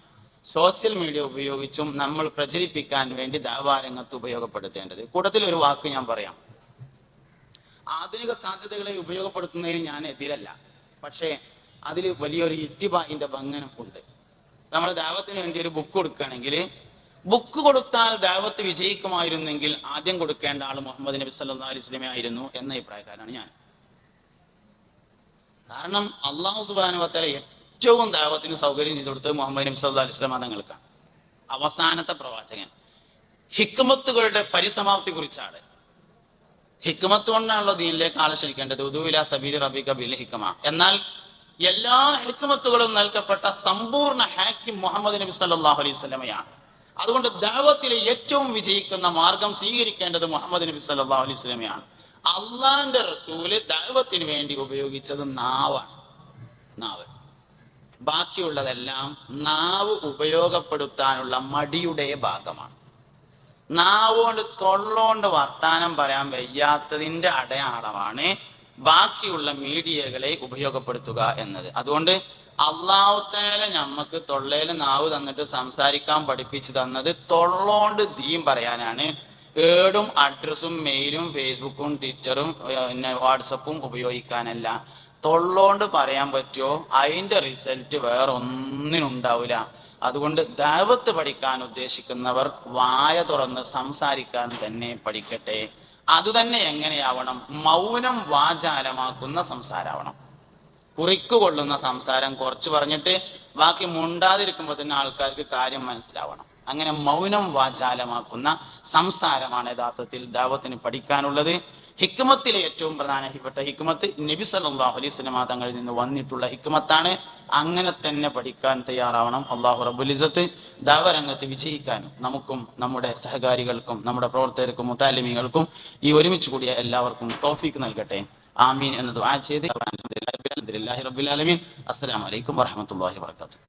സോഷ്യൽ മീഡിയ ഉപയോഗിച്ചും നമ്മൾ പ്രചരിപ്പിക്കാൻ വേണ്ടി ദഅവാ രംഗത്ത് ഉപയോഗപ്പെടുത്തേണ്ടത്. കൂട്ടത്തിൽ ഒരു വാക്ക് ഞാൻ പറയാം. ആധുനിക സാധ്യതകളെ ഉപയോഗപ്പെടുത്തുന്നതിന് ഞാൻ എതിരല്ല. പക്ഷേ അതിൽ വലിയൊരു ഇത്തിബാഇന്റെ ഭംഗനം ഉണ്ട്. നമ്മൾ ദഅവത്തിന് വേണ്ടി ഒരു ബുക്ക് കൊടുക്കുകയാണെങ്കിൽ, ബുക്ക് കൊടുത്താൽ ദഅവത്ത് വിജയിക്കുമായിരുന്നെങ്കിൽ ആദ്യം കൊടുക്കേണ്ട ആൾ മുഹമ്മദ് നബി സല്ലല്ലാഹു അലൈഹി വസല്ലം ആയിരുന്നു എന്ന അഭിപ്രായക്കാരാണ് ഞാൻ. കാരണം അല്ലാഹു സുബ്ഹാനഹു വ തആല ഏറ്റവും ദഅവത്തിന് സൗകര്യം ചെയ്തു കൊടുത്തത് മുഹമ്മദ് നബി സല്ലല്ലാഹു അലൈഹി വസല്ലം തങ്ങൾക്കാണ്. അവസാനത്തെ പ്രവാചകൻ. ഹിക്മത്തുകളുടെ പരിസമാപ്തി കുറിച്ചാണ്. ഹിക്മത്ത് കൊണ്ടാണല്ലോ ദീനിലേക്ക് ആളെ ക്ഷണിക്കേണ്ടത്. ഉദൂ ഇലാ സബീലി റബ്ബിക ബിൽ ഹിക്മ. എന്നാൽ എല്ലാ ഹിക്മത്തുകളും നൽകപ്പെട്ട സമ്പൂർണ്ണ ഹാക്കിം മുഹമ്മദ് നബി സല്ലല്ലാഹു അലൈഹി വസല്ലമയാണ്. അതുകൊണ്ട് ദഅവത്തിലെ ഏറ്റവും വിജയിക്കുന്ന മാർഗം സ്വീകരിക്കേണ്ടത് മുഹമ്മദ് നബി സല്ലല്ലാഹു അലൈഹി വസല്ലമയാണ്. അള്ളാന്റെ റസൂല് ദഅവത്തിന് വേണ്ടി ഉപയോഗിച്ചത് നാവാണ്. നാവ്. ബാക്കിയുള്ളതെല്ലാം നാവ് ഉപയോഗപ്പെടുത്താനുള്ള മടിയുടെ ഭാഗമാണ്. നാവുകൊണ്ട് തൊള്ളോണ്ട് വർത്താനം പറയാൻ വയ്യാത്തതിന്റെ അടയാളമാണ് ബാക്കിയുള്ള മീഡിയകളെ ഉപയോഗപ്പെടുത്തുക എന്നത്. അതുകൊണ്ട് അല്ലാഹു തആല നമുക്ക് തൊള്ളയില് നാവ് തന്നിട്ട് സംസാരിക്കാൻ പഠിപ്പിച്ചു തന്നത് തൊള്ളോണ്ട് ദീൻ പറയാനാണ്. ഏടും അഡ്രസ്സും മെയിലും ഫേസ്ബുക്കും ട്വിറ്ററും പിന്നെ വാട്സപ്പും ഉപയോഗിക്കാനല്ല. തൊള്ളോണ്ട് പറയാൻ പറ്റുമോ അതിന്റെ റിസൾട്ട് വേറെ ഒന്നിനുണ്ടാവില്ല. അതുകൊണ്ട് ദഅവത്ത് പഠിക്കാൻ ഉദ്ദേശിക്കുന്നവർ വായ തുറന്ന് സംസാരിക്കാൻ തന്നെ പഠിക്കട്ടെ. അതുതന്നെ എങ്ങനെയാവണം? മൗനം വാചാലമാക്കുന്ന സംസാരമാവണം. കുറിക്കുകൊള്ളുന്ന സംസാരം കുറച്ച് പറഞ്ഞിട്ട് ബാക്കി മുണ്ടാതിരിക്കുമ്പോൾ തന്നെ ആൾക്കാർക്ക് കാര്യം മനസ്സിലാവണം. അങ്ങനെ മൗനം വാചാലമാക്കുന്ന സംസാരമാണ് യഥാർത്ഥത്തിൽ ദഅവത്തിന് പഠിക്കാനുള്ളത്. ഹിക്മത്തിലെ ഏറ്റവും പ്രധാനപ്പെട്ട ഹിക്മത്ത് നബി സല്ലല്ലാഹു അലൈഹി വസല്ലം തങ്ങളിൽ നിന്ന് വന്നിട്ടുള്ള ഹിക്മത്താണ്. അങ്ങനെ തന്നെ പഠിക്കാൻ തയ്യാറാവണം. അല്ലാഹു റബ്ബുൽ ഇസ്സത്ത് ദഅവ രംഗത്ത് വിജയിക്കാനും നമുക്കും നമ്മുടെ സഹകാരികൾക്കും നമ്മുടെ പ്രവർത്തകർക്കും മുതാലിമീങ്ങൾക്കും ഈ ഒരുമിച്ച് കൂടിയ എല്ലാവർക്കും തൗഫീഖ് നൽകട്ടെ. ആമീൻ എന്ന് ദുആ ചെയ്ത് അൽഹംദുലില്ലാഹി റബ്ബിൽ ആലമീൻ. അസ്സലാമു അലൈക്കും വറഹ്മത്തുള്ളാഹി വബറകാതുഹു.